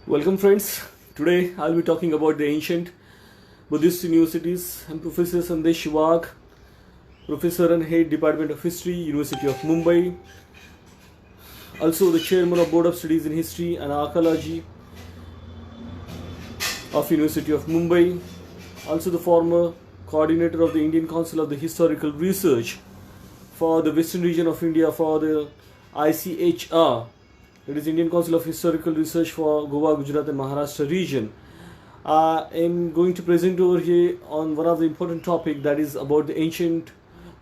Welcome, friends. Today I'll be talking about the ancient Buddhist universities. I'm Professor Sandesh Shivak, Professor and Head Department of History, University of Mumbai. Also the Chairman of Board of Studies in History and Archaeology of University of Mumbai. Also the former Coordinator of the Indian Council of the Historical Research for the Western region of India for the ICHR. It is Indian Council of Historical Research for Goa, Gujarat and Maharashtra region. I am going to present over here on one of the important topic, that is about the ancient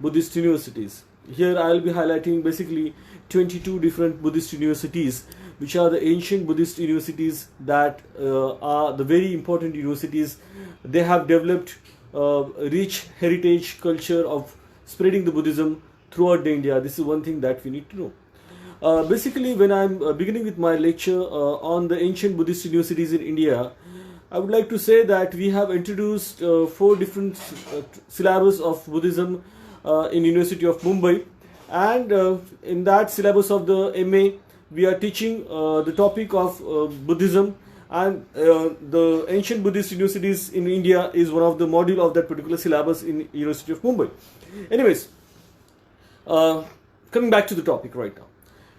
Buddhist universities. Here I will be highlighting basically 22 different Buddhist universities, which are the ancient Buddhist universities that are the very important universities. They have developed rich heritage culture of spreading the Buddhism throughout the India. This is one thing that we need to know. Basically, when I'm beginning with my lecture on the ancient Buddhist universities in India, I would like to say that we have introduced 4 different syllabus of Buddhism in University of Mumbai, and in that syllabus of the MA, we are teaching the topic of Buddhism, and the ancient Buddhist universities in India is one of the module of that particular syllabus in University of Mumbai. Anyways, coming back to the topic right now.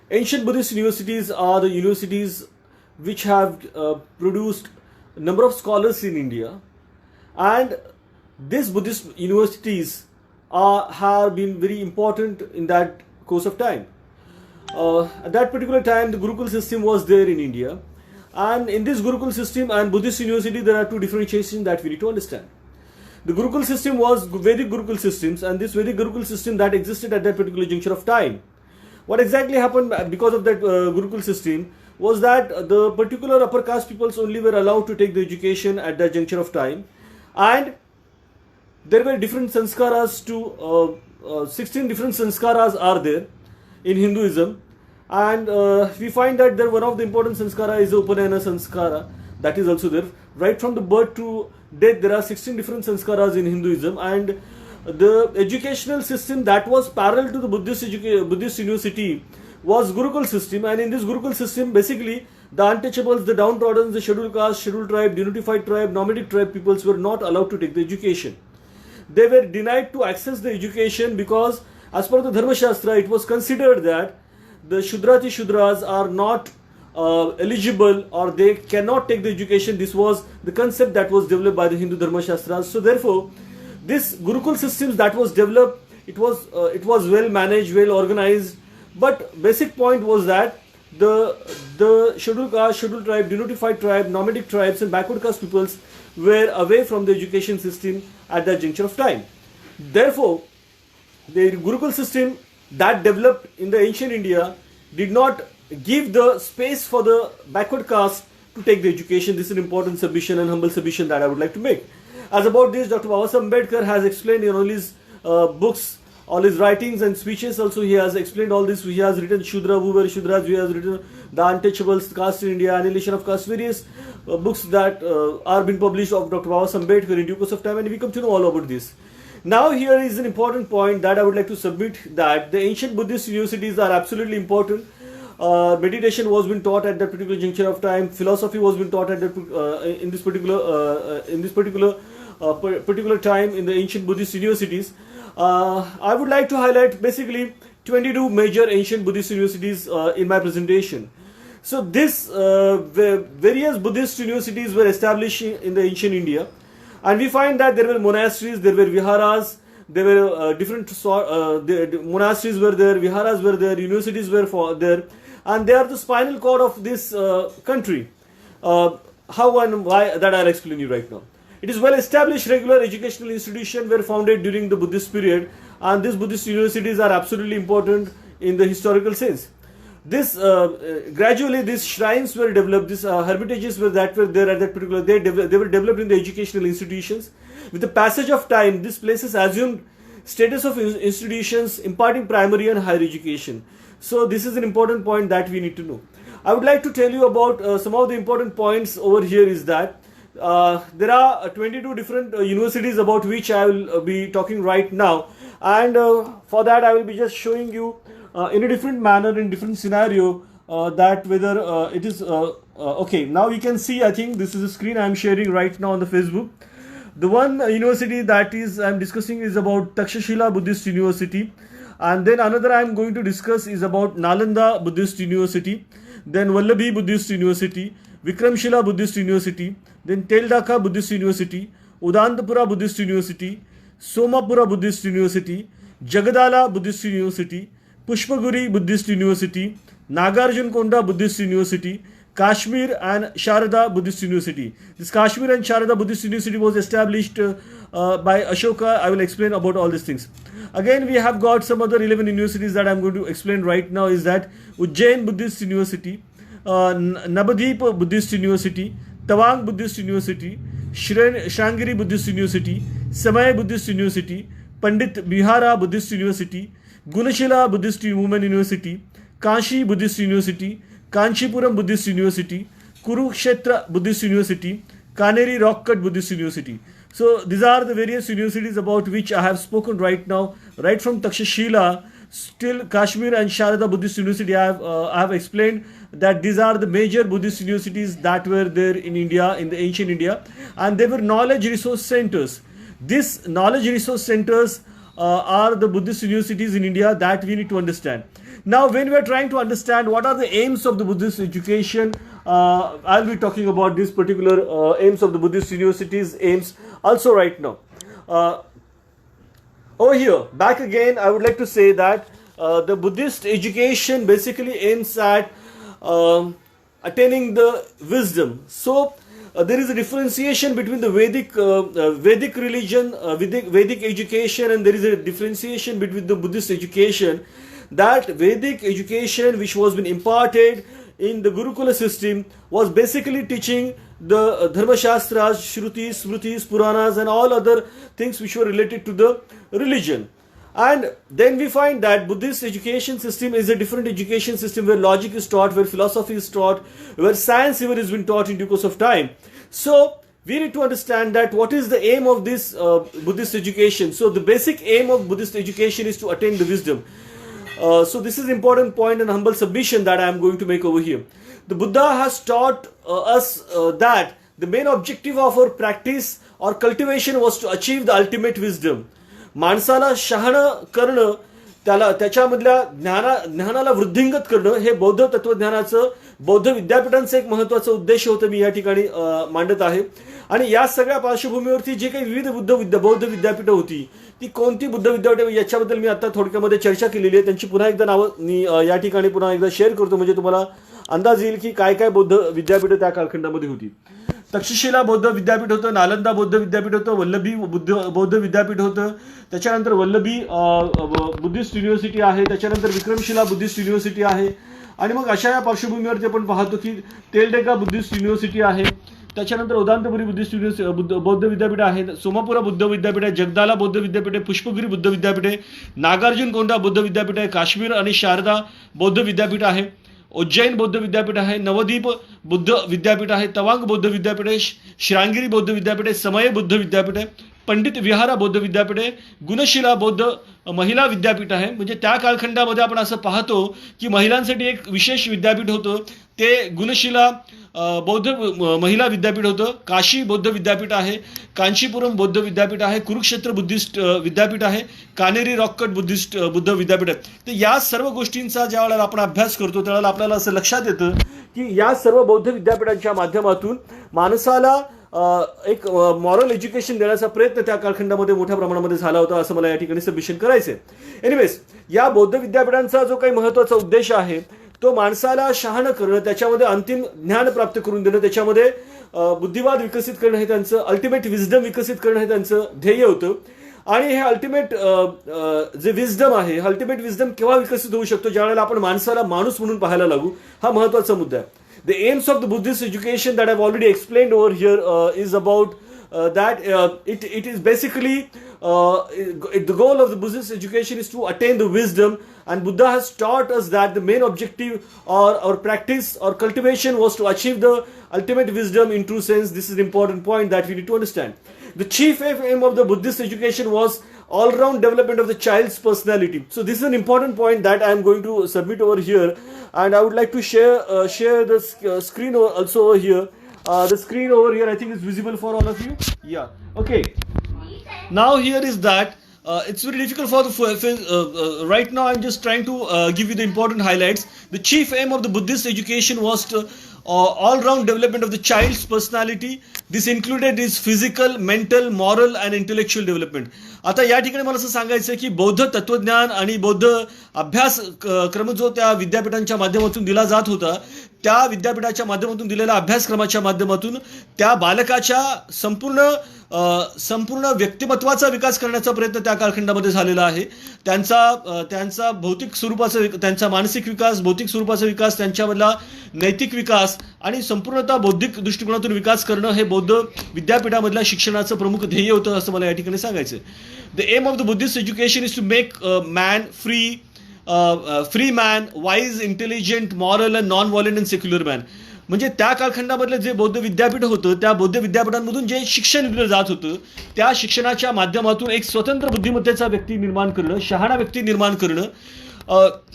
Ancient Buddhist universities are the universities which have produced a number of scholars in India, and these Buddhist universities have been very important in that course of time. At that particular time, the Gurukul system was there in India, and in this Gurukul system and Buddhist university, there are two differentiations that we need to understand. The Gurukul system was Vedic Gurukul systems, and this Vedic Gurukul system that existed at that particular juncture of time. What exactly happened because of that Gurukul system was that the particular upper caste peoples only were allowed to take the education at that juncture of time, and there were different sanskaras to 16 different sanskaras are there in Hinduism, and we find that one of the important sanskara is the Upanayana sanskara, that is also there. Right from the birth to death, there are 16 different sanskaras in Hinduism, and the educational system that was parallel to the Buddhist university was Gurukul system, and in this Gurukul system, basically the untouchables, the downtrodden, the scheduled caste, scheduled tribe, unified tribe, nomadic tribe peoples were not allowed to take the education. They were denied to access the education because, as per the Dharma Shastra, it was considered that the Shudrati Shudras are not eligible, or they cannot take the education. This was the concept that was developed by the Hindu Dharma Shastras. So therefore, this Gurukul systems that was developed, it was well managed, well organized, but basic point was that the scheduled caste, scheduled tribe, unified tribe, nomadic tribes and backward caste peoples were away from the education system at that juncture of time. Therefore, the Gurukul system that developed in the ancient India did not give the space for the backward caste to take the education. This is an important submission and humble submission that I would like to make. As about this, Dr. Babasaheb Ambedkar has explained in all his books, all his writings and speeches. Also, he has explained all this. He has written Shudra, who were Shudras. He has written The Untouchables, Caste in India, Annihilation of Caste, various books that are being published of Dr. Babasaheb Ambedkar in due course of time, and we come to know all about this. Now, here is an important point that I would like to submit, that the ancient Buddhist universities are absolutely important. Meditation was being taught at that particular juncture of time. Philosophy was being taught at that in this particular time in the ancient Buddhist universities. I would like to highlight basically 22 major ancient Buddhist universities in my presentation. So this various Buddhist universities were established in the ancient India, and we find that there were monasteries, there were viharas, there were different monasteries were there, viharas were there, universities were there, and they are the spinal cord of this country. How and why, that I'll explain you right now. It is well established regular educational institutions were founded during the Buddhist period, and these Buddhist universities are absolutely important in the historical sense. This gradually these shrines were developed, these hermitages were there at that particular, they were developed in the educational institutions. With the passage of time, these places assumed status of institutions imparting primary and higher education. So this is an important point that we need to know. I would like to tell you about some of the important points over here is that there are 22 different universities about which I will be talking right now, and for that I will be just showing you in a different manner, in different scenario, that whether it is Okay, now you can see, I think this is the screen I'm sharing right now on the Facebook. The one university that is I'm discussing is about Takshashila Buddhist University, and then another I'm going to discuss is about Nalanda Buddhist University, then Vallabhi Buddhist University, Vikramshila Buddhist University, then Teldaka Buddhist University, Udantapura Buddhist University, Somapura Buddhist University, Jagadala Buddhist University, Pushpaguri Buddhist University, Nagarjun Konda Buddhist University, Kashmir and Sharada Buddhist University. This Kashmir and Sharada Buddhist University was established by Ashoka. I will explain about all these things. Again, we have got some other 11 universities that I am going to explain right now. Is that Ujjain Buddhist University, Nabadip Buddhist University, Tawang Buddhist University, Shrangiri Buddhist University, Samay Buddhist University, Pandit Bihara Buddhist University, Gunashila Buddhist Women University, Kashi Buddhist University, Kanchipuram Buddhist University, Kurukshetra Buddhist University, Kaneri Rock Cut Buddhist University. So these are the various universities about which I have spoken right now, right from Takshashila till Kashmir and Sharada Buddhist University. I have explained that these are the major Buddhist universities that were there in India, in the ancient India, and they were knowledge resource centers. These knowledge resource centers are the Buddhist universities in India that we need to understand. Now, when we are trying to understand what are the aims of the Buddhist education, I'll be talking about these particular aims of the Buddhist universities, aims also right now. Over here, back again, I would like to say that the Buddhist education basically aims at attaining the wisdom. So, there is a differentiation between the Vedic religion, Vedic education, and there is a differentiation between the Buddhist education. That Vedic education which was been imparted in the Gurukula system was basically teaching the Dharma Shastras, Shrutis, Smritis, Puranas and all other things which were related to the religion. And then we find that Buddhist education system is a different education system where logic is taught, where philosophy is taught, where science even has been taught in due course of time. So we need to understand that what is the aim of this Buddhist education. So the basic aim of Buddhist education is to attain the wisdom. So this is important point and humble submission that I am going to make over here. The Buddha has taught us that the main objective of our practice or cultivation was to achieve the ultimate wisdom. माणसाला शहाणं करणं, त्याच्यामधल्या ज्ञानाला वृद्धिंगत करणं हे बौद्ध तत्वज्ञानाचं, बौद्ध विद्यापीठांचं एक महत्त्वाचा उद्देश होतं मी या ठिकाणी मांडत आहे. आणि या सगळ्या पार्श्वभूमीवरती जे काही विविध बौद्ध विद्यापीठं होती ती कोणती बुद्ध विद्यापीठे याच्याबद्दल मी आता थोडक्यामध्ये चर्चा केलेली आहे. त्यांची पुन्हा एकदा नावं मी या ठिकाणी पुन्हा एकदा शेअर करतो म्हणजे तुम्हाला अंदाज येईल की काय काय बौद्ध विद्यापीठं त्या कालखंडामध्ये होती. तक्षशिला बौद्ध विद्यापीठ होतं, नालंदा बौद्ध विद्यापीठ होतं, वल्लभी बौद्ध विद्यापीठ होतं, त्याच्यानंतर वल्लभी बुद्धिस्ट युनिव्हर्सिटी आहे, त्याच्यानंतर विक्रमशिला बुद्धिस्ट युनिव्हर्सिटी आहे. आणि मग अशा या पार्श्वभूमीवरती आपण पाहतो की तेलडेका बुद्धिस्ट युनिव्हर्सिटी आहे, त्याच्यानंतर उदांतपुरी बुद्धिस्ट युनिव्हर्सिटी बौद्ध विद्यापीठ आहे, सोमापुरा बुद्ध विद्यापीठ आहे, जगदाला बौद्ध विद्यापीठ आहे, पुष्पगिरी बुद्ध विद्यापीठ आहे, नागार्जुन कोंडा बौद्ध विद्यापीठ आहे, काश्मीर आणि शारदा बौद्ध विद्यापीठ आहे, उज्जैन बौद्ध विद्यापीठ आहे, नवदीप बुद्ध विद्यापीठ आहे, तवांग बौद्ध विद्यापीठ आहे, श्रांगिरी बौद्ध विद्यापीठ आहे, समय बुद्ध विद्यापीठ आहे, पंडित विहारा बौद्ध विद्यापीठ आहे, गुणशिला बौद्ध महिला विद्यापीठ आहे. म्हणजे त्या कालखंडामध्ये आपण असं पाहतो की महिलांसाठी एक विशेष विद्यापीठ होतं, ते गुणशिला बौद्ध महिला विद्यापीठ होतं. काशी बौद्ध विद्यापीठ आहे, कांचीपुरम बौद्ध विद्यापीठ आहे, कुरुक्षेत्र बुद्धिस्ट विद्यापीठ आहे, कानेरी रॉककट बुद्ध विद्यापीठ आहे. तर या सर्व गोष्टींचा ज्या वेळेला आपण अभ्यास करतो त्यावेळेला आपल्याला असं लक्षात येतं की या सर्व बौद्ध विद्यापीठांच्या माध्यमातून माणसाला एक मॉरल एज्युकेशन देण्याचा प्रयत्न त्या कालखंडामध्ये मोठ्या प्रमाणामध्ये झाला होता असं मला या ठिकाणी सबमिशन करायचंय. एनिवेज, या बौद्ध विद्यापीठांचा जो काही महत्त्वाचा उद्देश आहे तो माणसाला शहाणं करणं, त्याच्यामध्ये अंतिम ज्ञान प्राप्त करून देणं, त्याच्यामध्ये बुद्धिवाद विकसित करणं हे त्यांचं, अल्टिमेट विजडम विकसित करणं हे त्यांचं ध्येय होतं. आणि हे अल्टिमेट जे विजडम आहे, अल्टिमेट विजडम केव्हा विकसित होऊ शकतो, ज्यावेळेला आपण माणसाला माणूस म्हणून पाहायला लागू, हा महत्त्वाचा मुद्दा आहे. The aims of the Buddhist education that I've already explained over here is about that it is basically the goal of the Buddhist education is to attain the wisdom, and Buddha has taught us that the main objective or practice or cultivation was to achieve the ultimate wisdom in true sense. This is an important point that we need to understand. The chief aim of the Buddhist education was all-round development of the child's personality. So this is an important point that I am going to submit over here, and I would like to share the screen also over here. The screen over here, I think, is visible for all of you. Yeah. Okay. Now here is that. It's very difficult for the right now. I'm just trying to give you the important highlights. The chief aim of the Buddhist education was to all-round development of the child's personality. This included his physical, mental, moral and intellectual development. आता या ठिकाणी मला असं सांगायचं आहे की बौद्ध तत्वज्ञान आणि बौद्ध अभ्यास क्रम जो त्या विद्यापीठांच्या माध्यमातून दिला जात होता, त्या विद्यापीठाच्या माध्यमातून दिलेल्या अभ्यासक्रमाच्या माध्यमातून त्या बालकाच्या संपूर्ण व्यक्तिमत्वाचा विकास करण्याचा प्रयत्न त्या कालखंडामध्ये झालेला आहे. त्यांचा भौतिक स्वरूपाचा, त्यांचा मानसिक विकास, भौतिक स्वरूपाचा विकास, त्यांच्यामधला नैतिक विकास आणि संपूर्णतः बौद्धिक दृष्टिकोनातून विकास करणं हे बौद्ध विद्यापीठामधल्या शिक्षणाचं प्रमुख ध्येय होतं असं मला या ठिकाणी सांगायचं. The aim of the Buddhist education is to make man free man, wise, intelligent, moral and non violent and secular man. म्हणजे त्या कालखंडामधलं जे बौद्ध विद्यापीठ होतं, त्या बौद्ध विद्यापीठांमधून जे शिक्षण दिलं जात होतं, त्या शिक्षणाच्या माध्यमातून एक स्वतंत्र बुद्धिमत्तेचा व्यक्ती निर्माण करणं, शहाणा व्यक्ती निर्माण करणं,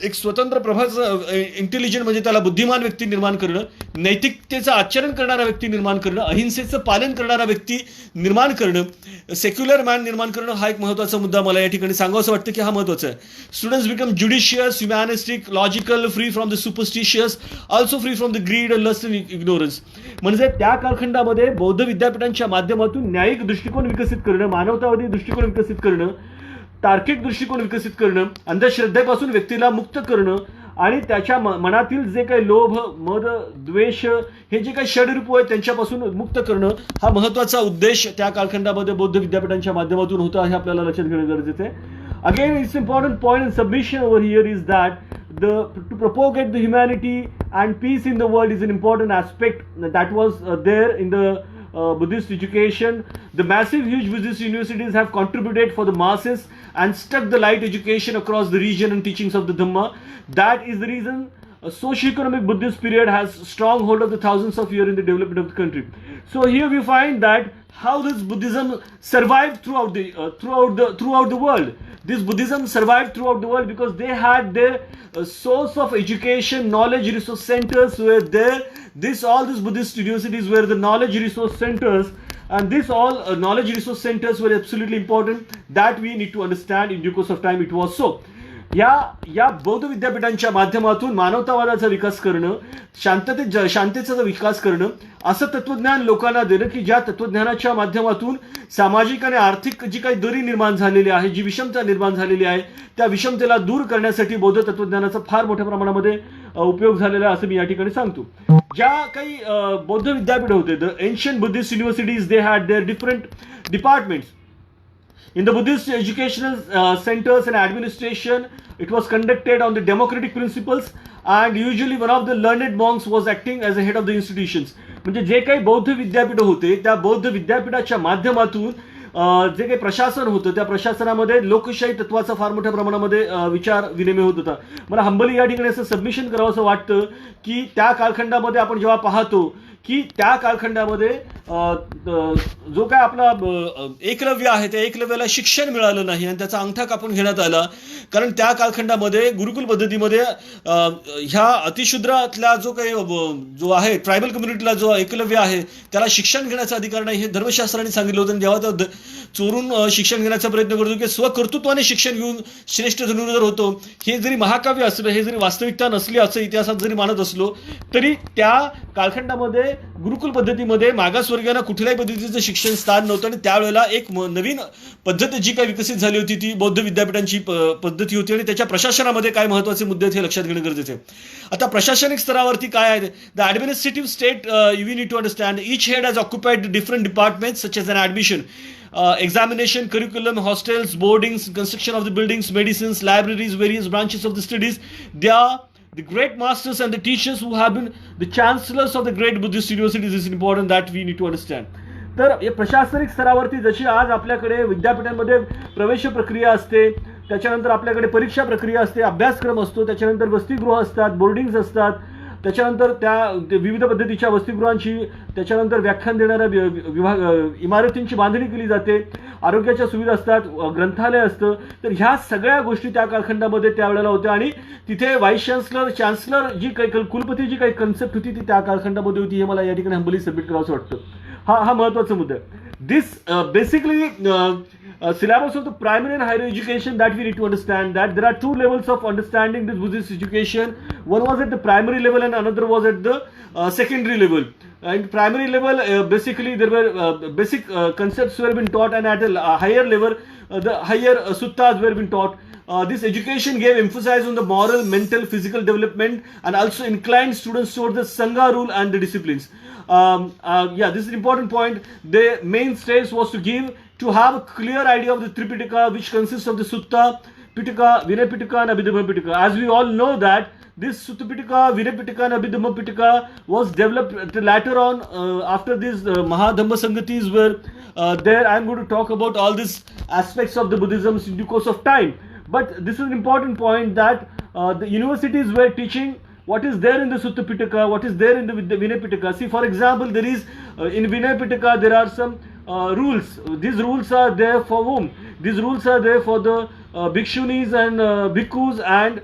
एक स्वतंत्र इंटेलिजंट म्हणजे त्याला बुद्धिमान व्यक्ती निर्माण करणं, नैतिकतेचं आचरण करणारा व्यक्ती निर्माण करणं, अहिंसेचं पालन करणारा व्यक्ती निर्माण करणं, सेक्युलर मॅन निर्माण करणं हा एक महत्त्वाचा मुद्दा मला या ठिकाणी सांगावंसं वाटतं की हा महत्त्वाचा आहे. Students become judicious, humanistic, logical, free from the superstitious, also free from the greed and lust and ignorance. म्हणजे त्या कालखंडामध्ये बौद्ध विद्यापीठांच्या माध्यमातून न्यायिक दृष्टिकोन विकसित करणं, मानवतावादी दृष्टिकोन विकसित करणं, तार्किक दृष्टिकोन विकसित करणं, अंधश्रद्धेपासून व्यक्तीला मुक्त करणं आणि त्याच्या मनातील जे काही लोभ, मद, द्वेष हे जे काही षडरूप आहेत त्यांच्यापासून मुक्त करणं हा महत्त्वाचा उद्देश त्या कालखंडामध्ये बौद्ध विद्यापीठांच्या माध्यमातून होता हे आपल्याला लक्षात घेणं गरजेचं आहे. Again it's important point in submission over here is that to propagate the humanity and peace in the world is an important aspect that was there in the Buddhist education. The massive, huge Buddhist universities have contributed for the masses and stuck the light education across the region and teachings of the Dhamma. That is the reason a socio-economic Buddhist period has strong hold of the thousands of years in the development of the country. So here we find that how this Buddhism survived throughout the world. This Buddhism survived throughout the world because they had their source of education, knowledge resource centers were there. All these Buddhist universities were the knowledge resource centers, and this all knowledge resource centers were absolutely important that we need to understand. In due course of time it was so. या बौद्ध विद्यापीठांच्या माध्यमातून मानवतावादाचा विकास करणं, शांततेचा विकास करणं, असं तत्वज्ञान लोकांना देणं की ज्या तत्वज्ञानाच्या माध्यमातून सामाजिक आणि आर्थिक जी काही दरी निर्माण झालेली आहे, जी विषमता निर्माण झालेली आहे, त्या विषमतेला दूर करण्यासाठी बौद्ध तत्वज्ञानाचा फार मोठ्या प्रमाणामध्ये उपयोग झालेला आहे असं मी या ठिकाणी सांगतो. ज्या काही बौद्ध विद्यापीठ होते, the ancient Buddhist universities, they had their different departments. In the Buddhist educational centers and administration, it was conducted on the democratic principles, and usually one of the learned monks was acting as a head of the institutions. म्हणजे जे काही बौद्ध विद्यापीठ होते त्या बौद्ध विद्यापीठाच्या माध्यमातून जे काही प्रशासन होतं त्या प्रशासनामध्ये लोकशाही तत्वाचा फार मोठ्या प्रमाणामध्ये विचार विनिमय होत होता. मला हंबली या ठिकाणी असं सबमिशन करावं असं वाटतं की त्या कालखंडामध्ये आपण जेव्हा पाहतो की त्या कालखंडामध्ये जो काय आपला एकलव्य आहे त्या एकलव्याला शिक्षण मिळालं नाही आणि त्याचा अंगठा कापून घेण्यात आला. कारण त्या कालखंडामध्ये गुरुकुल पद्धतीमध्ये ह्या अतिशूद्रातल्या जो आहे ट्रायबल कम्युनिटीला जो एकलव्य आहे त्याला शिक्षण घेण्याचा अधिकार नाही हे धर्मशास्त्राने सांगितलं होतं. जेव्हा तो चोरून शिक्षण घेण्याचा प्रयत्न करतो की स्वकर्तृत्वाने शिक्षण घेऊन श्रेष्ठ धनुर्धर होतो, हे जरी महाकाव्य असलं, हे जरी वास्तविकता नसली असं इतिहासात जरी मानत असलो तरी त्या कालखंडामध्ये गुरुकुल पद्धतीमध्ये मागासवर्गीयांना कुठल्याही पद्धतीचं शिक्षण स्थान नव्हतं आणि त्यावेळेला एक नवीन पद्धत जी काही विकसित झाली होती ती बौद्ध विद्यापीठांची पद्धती होती आणि त्याच्या प्रशासनामध्ये काय महत्त्वाचे मुद्दे आहेत हे लक्षात घेणं गरजेचं आहे. आता प्रशासनिक स्तरावरती काय आहे, the administrative state we need to understand each head has occupied different departments such as an admission, examination, curriculum, hostels, boardings, construction of the buildings, medicines, libraries, various branches of the studies. They are the great masters and the teachers who have been the chancellors of the great Buddhist universities is important that we need to understand. तर प्रशासनिक स्तरावरती जशी आज आपल्याकडे विद्यापीठांमध्ये प्रवेश प्रक्रिया असते, त्याच्यानंतर आपल्याकडे परीक्षा प्रक्रिया असते, अभ्यासक्रम असतो, त्याच्यानंतर वसतिगृह असतात, बोर्डिंग्स असतात, त्याच्यानंतर विविध पद्धतीच्या वसतिगृहांची, त्याच्यानंतर व्याख्यान देणाऱ्या इमारतींची बांधणी केली जाते, आरोग्याच्या सुविधा असतात, ग्रंथालय असतं. तर ह्या सगळ्या गोष्टी त्या कालखंडामध्ये त्यावेळेला होत्या आणि तिथे व्हाईस चान्सलर जी काही कुलपती जी काही कन्सेप्ट होती ती त्या कालखंडामध्ये होती. हे मला या ठिकाणी हंबली सबमिट करावं वाटतं. हा महत्वाचा मुद्दा आहे. This basically syllabus of the primary and higher education that we need to understand that there are two levels of understanding this Buddhist education. One was at the primary level and another was at the secondary level. And primary level, basically there were basic concepts were being taught, and at a higher level, the higher suttas were being taught. This education gave emphasis on the moral, mental, physical development, and also inclined students toward the Sangha rule and the disciplines. This is an important point. The main stress was to have a clear idea of the Tripitaka, which consists of the Sutta Pitaka, Vinaya Pitaka, and Abhidhamma Pitaka. As we all know that this Sutta Pitaka, Vinaya Pitaka, and Abhidhamma Pitaka was developed later on after these Mahadhamma Sangatis were there. I am going to talk about all these aspects of the Buddhism in due course of time. But this is an important point that the universities were teaching what is there in the Sutta Pitaka, what is there in the Vinaya Pitaka. See, for example, there is in Vinaya Pitaka there are some rules. These rules are there for whom? These rules are there for the bhikshunis and bhikkhus and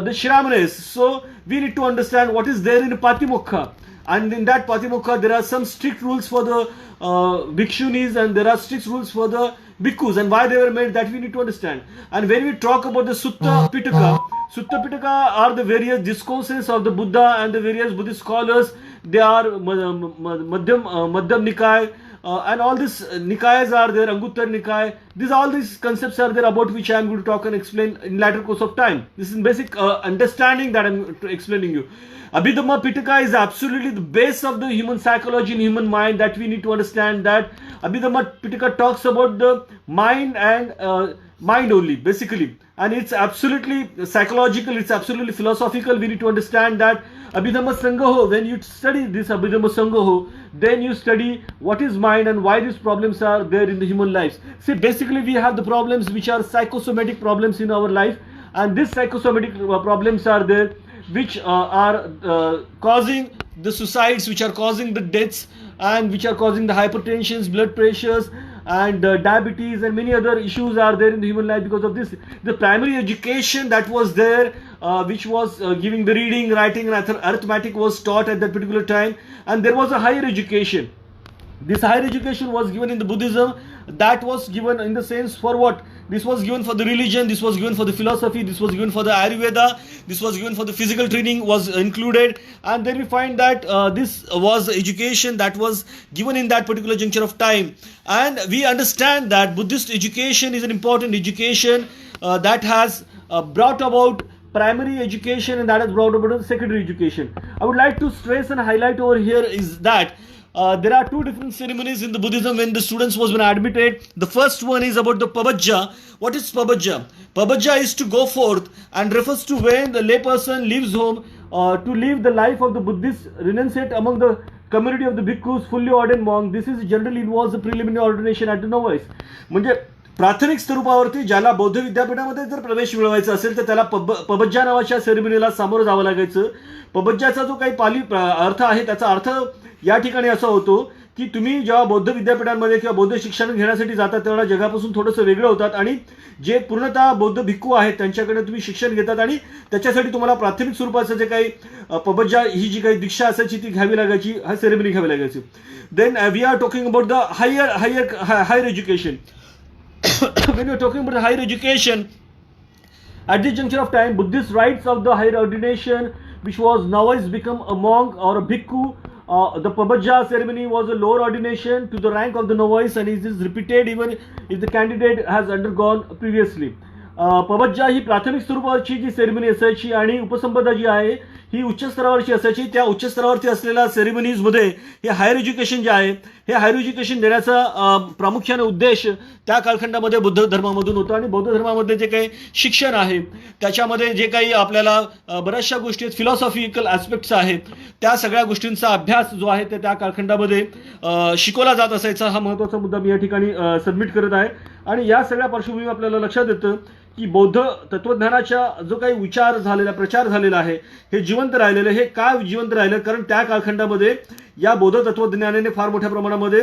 the shramanes. So we need to understand what is there in Patimokha, and in that Patimokha there are some strict rules for the bhikshunis and there are strict rules for the bhikkhus, and why they were made, that we need to understand. And when we talk about the Sutta Pitaka are the various discourses of the Buddha and the various Buddhist scholars. They are Madhyam Nikaya, and all these Nikayas are there, Anguttara Nikaya. All these concepts are there about which I am going to talk and explain in later course of time. This is basic understanding that I am explaining you. Abhidhamma Pitaka is absolutely the base of the human psychology and human mind, that we need to understand that Abhidhamma Pitaka talks about the mind and mind only, basically. And it's absolutely psychological, it's absolutely philosophical. We need to understand that Abhidhamma Sangaho, when you study this Abhidhamma Sangaho, then you study what is mind and why these problems are there in the human lives. See, basically we have the problems which are psychosomatic problems in our life, and these psychosomatic problems are there which are causing the suicides, which are causing the deaths, and which are causing the hypertensions, blood pressures, and diabetes, and many other issues are there in the human life because of this. The primary education that was there, which was giving the reading, writing, and arithmetic, was taught at that particular time, and there was a higher education. This higher education was given in the Buddhism. That was given in the sense for what? This was given for the religion, this was given for the philosophy, this was given for the Ayurveda, this was given for the physical training was included. And then we find that this was education that was given in that particular juncture of time. And we understand that Buddhist education is an important education that has brought about primary education, and that has brought about secondary education. I would like to stress and highlight over here is that there are two different ceremonies in the Buddhism when the students was been admitted. The first one is about the Pabajja. What is Pabajja? Pabajja is to go forth and refers to when the layperson leaves home to live the life of the Buddhist renunciate among the community of the bhikkhus, fully ordained monk. This is generally involves the preliminary ordination at the novice. म्हणजे प्राथमिक स्वरूपावरती ज्याला बौद्ध विद्यापीठामध्ये जर प्रवेश मिळवायचा असेल तर त्याला पबज्जा नावाच्या सेरेमनीला सामोरं जावं लागायचं. पबज्जाचा जो काही पाली अर्थ आहे त्याचा अर्थ या ठिकाणी असा होतो की तुम्ही जेव्हा बौद्ध विद्यापीठांमध्ये किंवा बौद्ध शिक्षण घेण्यासाठी जातात तेव्हा जगापासून थोडंसं वेगळं होतात, आणि जे पूर्णतः बौद्ध भिक्खू आहेत त्यांच्याकडे तुम्ही शिक्षण घेतात, आणि त्याच्यासाठी तुम्हाला प्राथमिक स्वरूपाचं जे काही पबज्जा ही जी काही दीक्षा असायची ती घ्यावी लागायची, हा सेरेमनी घ्यावी लागायची. Then we are talking about the higher education. When you are talking about higher education, at this juncture of time, Buddhist rites of the higher ordination, which was novice become a monk or a bhikkhu. The Pabajja ceremony was a lower ordination to the rank of the novice, and it is repeated even if the candidate has undergone previously. पबज्जा ही प्राथमिक स्वरूपावरची जी ceremony असायची आणि उपसंपदा जी आहे ही उच्च स्तरावरची असायची. त्या उच्च स्तरावरती असलेल्या सेरेमनीजमध्ये हे higher education जे आहे हे हायर एज्युकेशन देण्याचा प्रामुख्याने उद्देश त्या कालखंडामध्ये बुद्ध धर्मामधून होता. आणि बौद्ध धर्मामध्ये जे काही शिक्षण आहे त्याच्यामध्ये जे काही आपल्याला बऱ्याचशा गोष्टी आहेत, फिलॉसॉफिकल ॲस्पेक्ट्स आहेत, त्या सगळ्या गोष्टींचा अभ्यास जो आहे ते त्या कालखंडामध्ये शिकवला जात असायचा. हा महत्त्वाचा मुद्दा मी या ठिकाणी सबमिट करत आहे. आणि या सगळ्या पार्श्वभूमी आपल्याला लक्षात येतं की बौद्ध तत्वज्ञानाचा जो काही विचार झालेला, प्रचार झालेला आहे, हे जिवंत राहिलेलं. हे का जिवंत राहिलं? कारण त्या कालखंडामध्ये या बौद्ध तत्वज्ञानाने फार मोठ्या प्रमाणामध्ये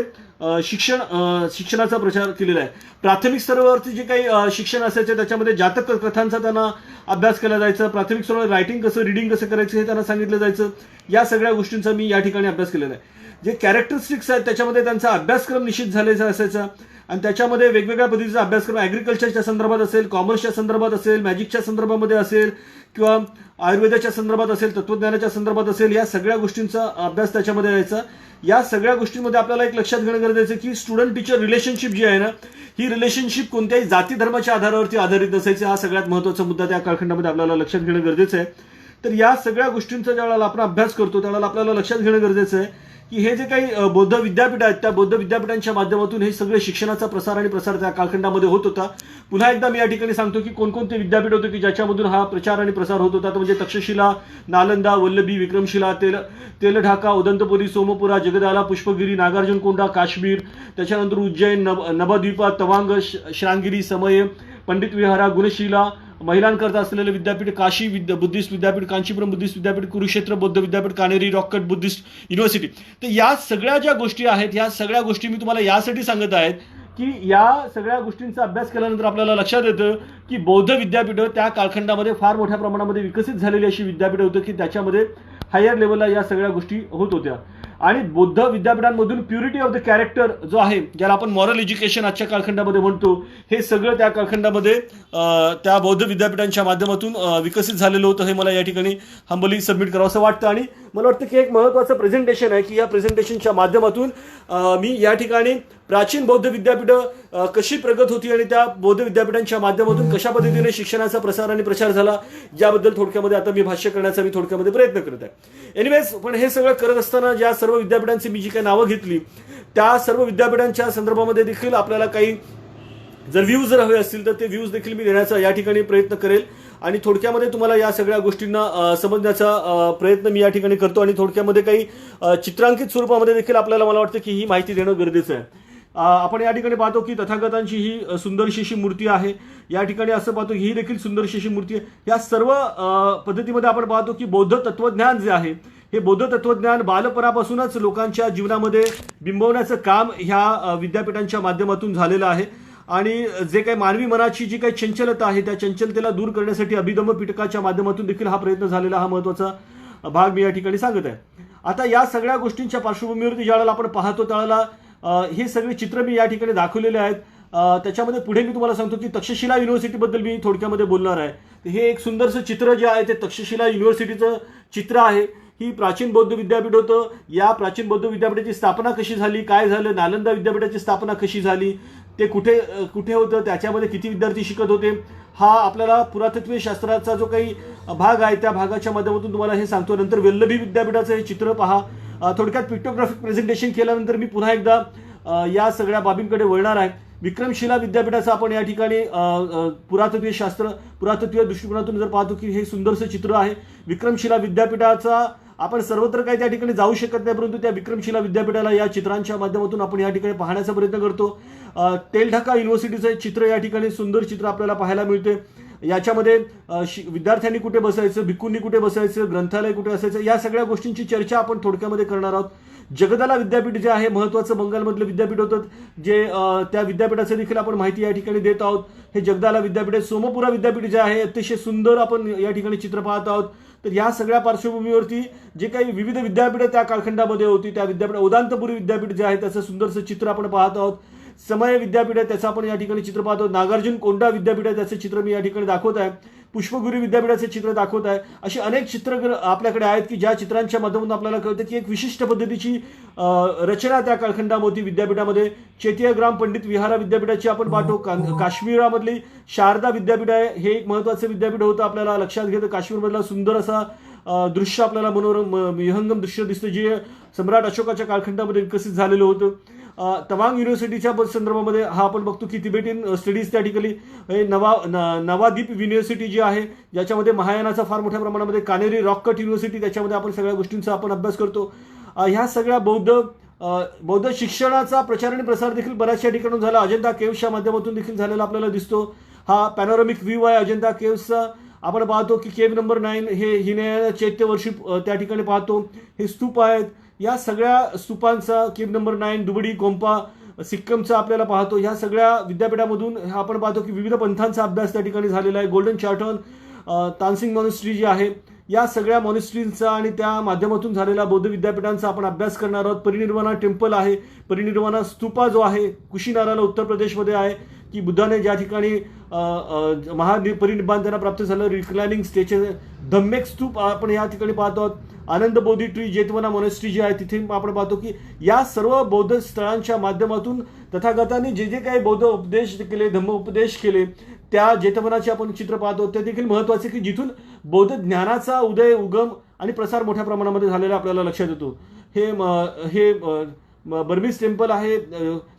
शिक्षणाचा प्रचार केलेला आहे. प्राथमिक स्तरावरती जे काही शिक्षण असायचं त्याच्यामध्ये जातक कथांचा त्यांना अभ्यास केला जायचा. प्राथमिक स्तरावर रायटिंग कसं, रिडिंग कसं करायचं हे त्यांना सांगितलं जायचं. या सगळ्या गोष्टींचा मी या ठिकाणी अभ्यास केलेला आहे. जे कॅरेक्टरिस्टिक्स आहेत त्याच्यामध्ये त्यांचा अभ्यासक्रम निश्चित झालेला असायचा आणि त्याच्यामध्ये वेगवेगळ्या पद्धतीचा अभ्यासक्रम ॲग्रिकल्चरच्या संदर्भात असेल, कॉमर्सच्या संदर्भात असेल, मॅजिकच्या संदर्भामध्ये असेल किंवा आयुर्वेदाच्या संदर्भात असेल, तत्वज्ञानाच्या संदर्भात असेल, या सगळ्या गोष्टींचा अभ्यास त्याच्यामध्ये यायचा. या सगळ्या गोष्टींमध्ये आपल्याला एक लक्षात घेणं गरजेचं आहे की स्टुडंट टीचर रिलेशनशिप जी आहे ना, ही रिलेशनशिप कोणत्याही जाती धर्माच्या आधारावरती आधारित नसायची. हा सगळ्यात महत्त्वाचा मुद्दा त्या कालखंडामध्ये आपल्याला लक्षात घेणं गरजेचं आहे. तर या सगळ्या गोष्टींचा ज्यावेळेला आपण अभ्यास करतो त्यावेळेला आपल्याला लक्षात घेणं गरजेचं आहे की हे जे काही बौद्ध विद्यापीठ आहेत त्या बौद्ध विद्यापीठांच्या माध्यमातून हे सगळे शिक्षणाचा प्रसार आणि प्रसार त्या कालखंडामध्ये होत होता. पुन्हा एकदा मी या ठिकाणी सांगतो की कोणकोणते विद्यापीठ होते की ज्याच्यामधून हा प्रचार आणि प्रसार होत होता. म्हणजे तक्षशिला, नालंदा, वल्लभी, विक्रमशिला, तेलढाका, उदंतपुरी, सोमपुरा, जगदाला, पुष्पगिरी, नागार्जुनकोंडा, काश्मीर, त्याच्यानंतर उज्जैन, नवद्वीपा, तवांग, श्रांगिरी, समय, पंडित विहारा, गुणशिला, महिलांकरता असलेलं विद्यापीठ, काशी बुद्धिस्ट विद्यापीठ, कांचीपुरम बुद्धिस्ट विद्यापीठ, कुरुक्षेत्र बौद्ध विद्यापीठ, Kanheri rock cut Buddhist university. तर या सगळ्या ज्या गोष्टी आहेत, या सगळ्या गोष्टी मी तुम्हाला यासाठी सांगत आहेत की या सगळ्या गोष्टींचा अभ्यास केल्यानंतर आपल्याला लक्षात येतं की बौद्ध विद्यापीठं त्या कालखंडामध्ये फार मोठ्या प्रमाणामध्ये विकसित झालेली अशी विद्यापीठं होतं की त्याच्यामध्ये हायर लेवलला या सगळ्या गोष्टी होत होत्या. आणि बौद्ध विद्यापीठांमधून प्युरिटी ऑफ द कॅरेक्टर जो आहे, ज्याला आपण मॉरल एज्युकेशन आजच्या कालखंडामध्ये म्हणतो, हे सगळं त्या कालखंडामध्ये त्या बौद्ध विद्यापीठांच्या माध्यमातून विकसित झालेलं होतं. हे मला या ठिकाणी हंबली सबमिट करावं असं वाटतं. आणि मला वाटतं की एक महत्त्वाचं प्रेझेंटेशन आहे की या प्रेझेंटेशनच्या माध्यमातून मी या ठिकाणी प्राचीन बौद्ध विद्यापीठं कशी प्रगत होती आणि त्या बौद्ध विद्यापीठांच्या माध्यमातून कशा पद्धतीने शिक्षणाचा प्रसार आणि प्रचार झाला याबद्दल थोडक्यामध्ये आता मी भाष्य करण्याचा मी थोडक्यामध्ये प्रयत्न करत आहे. एनिवेज, पण हे सगळं करत असताना ज्या सर्व विद्यापीठांची मी जी काही नावं घेतली त्या सर्व विद्यापीठांच्या संदर्भामध्ये देखील आपल्याला काही जर व्ह्यूज जर हवे असतील तर ते व्ह्यूज देखील मी देण्याचा या ठिकाणी प्रयत्न करेल आणि थोडक्यामध्ये तुम्हाला या सगळ्या गोष्टींना समजण्याचा प्रयत्न मी या ठिकाणी करतो आणि थोडक्यामध्ये काही चित्रांकित स्वरूपामध्ये देखील आपल्याला मला वाटतं की ही माहिती देणं गरजेचं आहे. आपण या ठिकाणी पाहतो की तथागतांची ही सुंदरशी अशी मूर्ती आहे. या ठिकाणी असं पाहतो ही देखील सुंदरशी अशी मूर्ती आहे. या सर्व पद्धतीमध्ये आपण पाहतो की बौद्ध तत्वज्ञान जे आहे हे बौद्ध तत्वज्ञान बालपणापासूनच लोकांच्या जीवनामध्ये बिंबवण्याचं काम ह्या विद्यापीठांच्या माध्यमातून झालेलं आहे. आणि जे काही मानवी मनाची जी काही चंचलता आहे त्या चंचलतेला दूर करण्यासाठी अभिधम्म पिटकाच्या माध्यमातून देखील हा प्रयत्न झालेला हा महत्त्वाचा भाग मी या ठिकाणी सांगत आहे. आता या सगळ्या गोष्टींच्या पार्श्वभूमीवरती ज्यावेळेला आपण पाहतो त्यावेळेला हे सगळे चित्र मी या ठिकाणी दाखवलेले आहेत. त्याच्यामध्ये पुढे मी तुम्हाला सांगतो की तक्षशिला युनिव्हर्सिटीबद्दल मी थोडक्यामध्ये बोलणार आहे. हे एक सुंदरसं चित्र जे आहे ते तक्षशिला युनिव्हर्सिटीचं चित्र आहे. ही प्राचीन बौद्ध विद्यापीठ होतं. या प्राचीन बौद्ध विद्यापीठाची स्थापना कशी झाली, काय झालं, नालंदा विद्यापीठाची स्थापना कशी झाली, ते कुठे कुठे होतं, त्याच्यामध्ये किती विद्यार्थी शिकत होते, हा आपल्याला पुरातत्वीय शास्त्राचा जो काही भाग आहे त्या भागाच्या माध्यमातून तुम्हाला हे सांगतो. नंतर वल्लभी विद्यापीठाचं हे चित्र पहा. थोडक्यात पिक्टोग्राफिक प्रेझेंटेशन केल्यानंतर मी पुन्हा एकदा या सगळ्या बाबींकडे वळणार आहे. विक्रमशिला विद्यापीठाचं आपण या ठिकाणी पुरातत्वीय दृष्टिकोनातून जर पाहतो की हे सुंदरसं चित्र आहे. विक्रमशिला विद्यापीठाचा आपण सर्वत्र काही त्या ठिकाणी जाऊ शकत नाही, परंतु त्या विक्रमशिला विद्यापीठाला या चित्रांच्या माध्यमातून आपण या ठिकाणी पाहण्याचा प्रयत्न करतो. तेलढाका युनिव्हर्सिटीचं चित्र या ठिकाणी सुंदर चित्र आपल्याला पाहायला मिळते. याच्यामध्ये विद्यार्थ्यांनी कुठे बसायचं, भिक्खूंनी कुठे बसायचं, ग्रंथालय कुठे असायचं, या सगळ्या गोष्टींची चर्चा आपण थोडक्यामध्ये करणार आहोत. जगदाला विद्यापीठ जे आहे महत्त्वाचं बंगालमधलं विद्यापीठ होतं, जे त्या विद्यापीठाचं देखील आपण माहिती या ठिकाणी देत आहोत. हे जगदाला विद्यापीठ. सोमपुरा विद्यापीठ जे आहे अतिशय सुंदर आपण या ठिकाणी चित्र पाहत आहोत. तर या सगळ्या पार्श्वभूमीवरती जे काही विविध विद्यापीठं त्या कालखंडामध्ये होती त्या विद्यापीठ, उदांतपुरी विद्यापीठ जे आहे त्याचं सुंदरसं चित्र आपण पाहत आहोत. समय विद्यापीठ आहे त्याचं आपण या ठिकाणी चित्र पाहतो. नागार्जुन कोंडा विद्यापीठ आहे त्याचं चित्र मी या ठिकाणी दाखवत आहे. पुष्पगिरी विद्यापीठाचे चित्र दाखवत आहे. अशी अनेक चित्र आपल्याकडे आहेत की ज्या चित्रांच्या माध्यमातून आपल्याला कळतं की एक विशिष्ट पद्धतीची रचना त्या कालखंडामध्ये विद्यापीठामध्ये. चैत्यग्राम पंडित विहारा विद्यापीठाची आपण पाहतो. काश्मीरामधली शारदा विद्यापीठ आहे. हे एक महत्त्वाचं विद्यापीठ होतं. आपल्याला लक्षात घेतं काश्मीरमधला सुंदर असा दृश्य आपल्याला मनोरम विहंगम दृश्य दिसतं जे सम्राट अशोकाच्या कालखंडामध्ये विकसित झालेलं होतं. तवांग युनिव्हर्सिटीच्या संदर्भामध्ये हा आपण बघतो की तिबेटियन स्टडीज त्या ठिकाणी. नवाद्वीप युनिव्हर्सिटी जी आहे ज्याच्यामध्ये महायानाचा फार मोठ्या प्रमाणामध्ये, कानेरी रॉक कट युनिव्हर्सिटी त्याच्यामध्ये आपण सगळ्या गोष्टींचा आपण अभ्यास करतो. ह्या सगळ्या बौद्ध शिक्षणाचा प्रचार आणि प्रसार देखील बऱ्याचशा ठिकाणून झाला. अजंता केव्हच्या माध्यमातून देखील झालेला आपल्याला दिसतो. हा पॅनोरॅमिक व्ह्यू आहे अजंता केव्सचा. आपण पाहतो की केव्ह नंबर 9 हे हिने चैत्यवर्षी त्या ठिकाणी पाहतो. हे स्तूप आहेत. या सगळ्या स्तूपांचा केव्ह नंबर 9 दुबडी गोंपा सिक्कीमचा आपल्याला पाहतो. ह्या सगळ्या विद्यापीठामधून आपण पाहतो की विविध पंथांचा अभ्यास त्या ठिकाणी झालेला आहे. गोल्डन चार्टन तानसिंग मॉनेस्ट्री जी आहे, या सगळ्या मॉनेस्ट्रींचा आणि त्या माध्यमातून झालेला बौद्ध विद्यापीठांचा आपण अभ्यास करणार आहोत. परिनिर्वाणा टेम्पल आहे, परिनिर्वाणा स्तूपा जो आहे कुशीनाराला उत्तर प्रदेशमध्ये आहे, की बुद्धाने ज्या ठिकाणी महापरिनिर्वाण त्यांना प्राप्त झालं. रिक्लायनिंग स्टेचे धम्मेक स्तूप आपण या ठिकाणी पाहतो आहोत. आनंद बोधी ट्री जेतवना मॉनेस्ट्री जी आहे तिथे आपण पाहतो की या सर्व बौद्ध स्थळांच्या माध्यमातून तथागतांनी जे जे काही बौद्ध उपदेश केले, धम्म उपदेश केले, त्या जेतवनाचे आपण चित्र पाहतो. ते देखील महत्वाचे की जिथून बौद्ध ज्ञानाचा उदय, उगम आणि प्रसार मोठ्या प्रमाणामध्ये झालेला आपल्याला लक्षात येतो. हे बर्मीज टेम्पल आहे.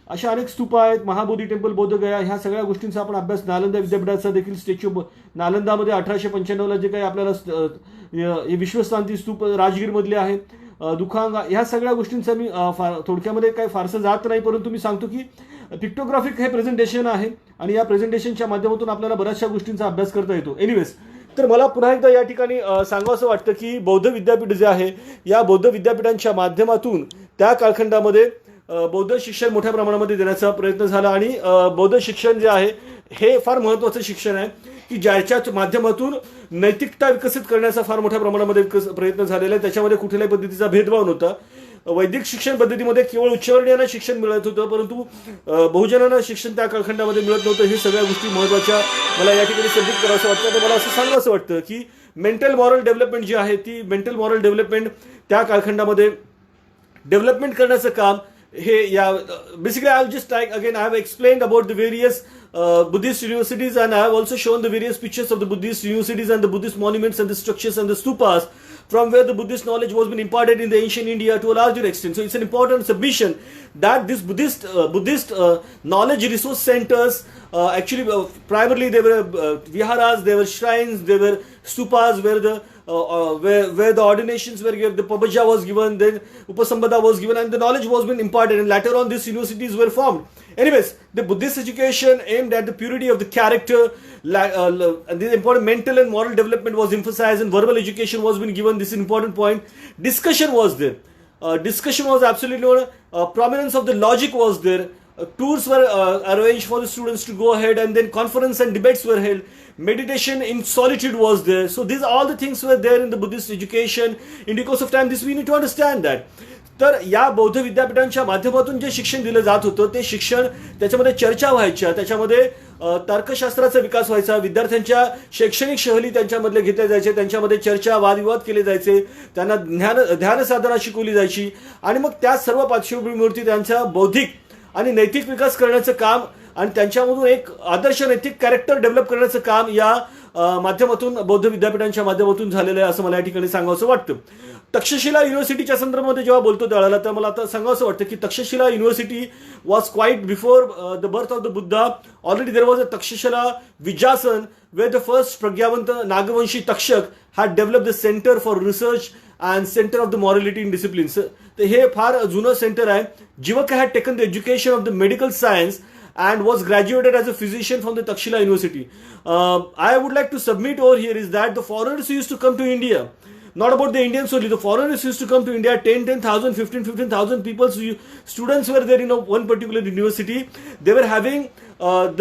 अशा अनेक स्तूपा आहेत. महाबोधी टेम्पल बौद्ध गया, ह्या सगळ्या गोष्टींचा आपण अभ्यास नालंदा विद्यापीठाचा देखील स्टॅच्यू नालंदामध्ये 1895ला जे काही आपल्याला विश्वशांती स्तूप राजगीरमधले आहे. दुखांग, ह्या सगळ्या गोष्टींचा मी थोडक्यामध्ये काही फारसं जात नाही, परंतु मी सांगतो की पिक्टोग्राफिक हे प्रेझेंटेशन आहे आणि या प्रेझेंटेशनच्या माध्यमातून आपल्याला बऱ्याचशा गोष्टींचा अभ्यास करता येतो. एनिवेज, तर मला पुन्हा एकदा या ठिकाणी सांगावंसं वाटतं की बौद्ध विद्यापीठ जे आहे, या बौद्ध विद्यापीठांच्या माध्यमातून त्या कालखंडामध्ये बौद्ध शिक्षण मोठ्या प्रमाणामध्ये देण्याचा प्रयत्न झाला. आणि बौद्ध शिक्षण जे आहे हे फार महत्त्वाचं शिक्षण आहे की ज्याच्या माध्यमातून नैतिकता विकसित करण्याचा फार मोठ्या प्रमाणामध्ये प्रयत्न झालेला आहे. त्याच्यामध्ये कुठल्याही पद्धतीचा भेदभाव नव्हता. वैदिक शिक्षण पद्धतीमध्ये केवळ उच्चवर्णीयांना शिक्षण मिळत होतं, परंतु बहुजनांना शिक्षण त्या कालखंडामध्ये मिळत नव्हतं. हे सगळ्या गोष्टी महत्त्वाच्या मला या ठिकाणी समजूत करावंसं वाटतं. तर मला असं सांगावंसं वाटतं की मेंटल मॉरल डेव्हलपमेंट जी आहे, ती मेंटल मॉरल डेव्हलपमेंट त्या कालखंडामध्ये डेव्हलपमेंट करण्याचं काम हे या basically I just like again I have explained about the various Buddhist universities, and I have also shown the various pictures of the Buddhist universities and the Buddhist monuments and the structures and the stupas from where the Buddhist knowledge was been imparted in the ancient India to a larger extent. So it's an important submission that this Buddhist knowledge resource centers actually primarily they were viharas, they were shrines, they were stupas where the ordinations were given, the pabaja was given, then upasambada was given, and the knowledge was been imparted, and later on these universities were formed. Anyways, the Buddhist education aimed at the purity of the character, the important mental and moral development was emphasized, and verbal education was been given. This is an important point. Discussion was there. Discussion was absolutely prominence of the logic was there. Tours were arranged for the students to go ahead, and then conference and debates were held. Meditation in solitude was there. So these all the things were there in the Buddhist education. In the course of time, this we need to understand that. तर या बौद्ध विद्यापीठांच्या माध्यमातून जे शिक्षण दिलं जात होतं ते शिक्षण, त्याच्यामध्ये चर्चा व्हायच्या, त्याच्यामध्ये तर्कशास्त्राचा विकास व्हायचा, विद्यार्थ्यांच्या शैक्षणिक सहली त्यांच्यामधले घेतल्या जायचे, त्यांच्यामध्ये चर्चा, वादविवाद केले जायचे, त्यांना ध्यान साधना शिकवली जायची, आणि मग त्या सर्व पार्श्वभूमीवरती त्यांचा बौद्धिक आणि नैतिक विकास करण्याचं काम आणि त्यांच्यामधून एक आदर्श नैतिक कॅरेक्टर डेव्हलप करण्याचं काम या माध्यमातून बौद्ध विद्यापीठांच्या माध्यमातून झालेलं आहे असं मला या ठिकाणी सांगावंसं वाटतं. तक्षशिला युनिव्हर्सिटीच्या संदर्भामध्ये जेव्हा बोलतो त्यावेळेला तर मला आता सांगावंसं वाटतं की Takshashila university was quite before the birth of the Buddha. Already there was a Takshashila Vijasan where the first प्रज्ञावंत Nagvanshi Takshak had develop the centre for research and centre of the morality in disciplines. तर हे फार जुनं सेंटर आहे. Jivak had taken the education of the medical science and was graduated as a physician from the Takshila University. I would like to submit over here is that the foreigners used to come to India, not about the Indians only, the foreigners used to come to India, 10,000, 15,000 people, students were there in one particular university. They were having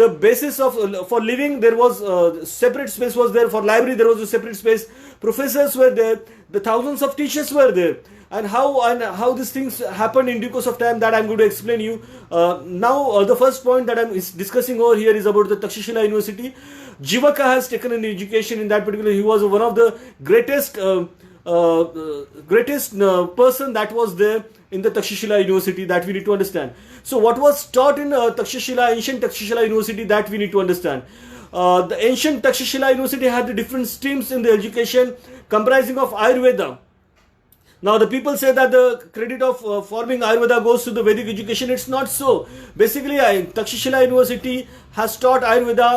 the basis of for living, there was separate space was there, for library there was a separate space, professors were there, the thousands of teachers were there. And how these things happened in due course of time, that I'm going to explain you. Now the first point that I'm discussing over here is about the Takshashila University. Jivaka has taken an education in that particular. He was one of the greatest person that was there in the Takshashila University, that we need to understand. So what was taught in Takshashila, ancient Takshashila University, that we need to understand. The ancient Takshashila University had the different streams in the education comprising of Ayurveda. Now the people say that the credit of forming Ayurveda goes to the Vedic education. It's not so. Basically, Takshashila University has taught Ayurveda.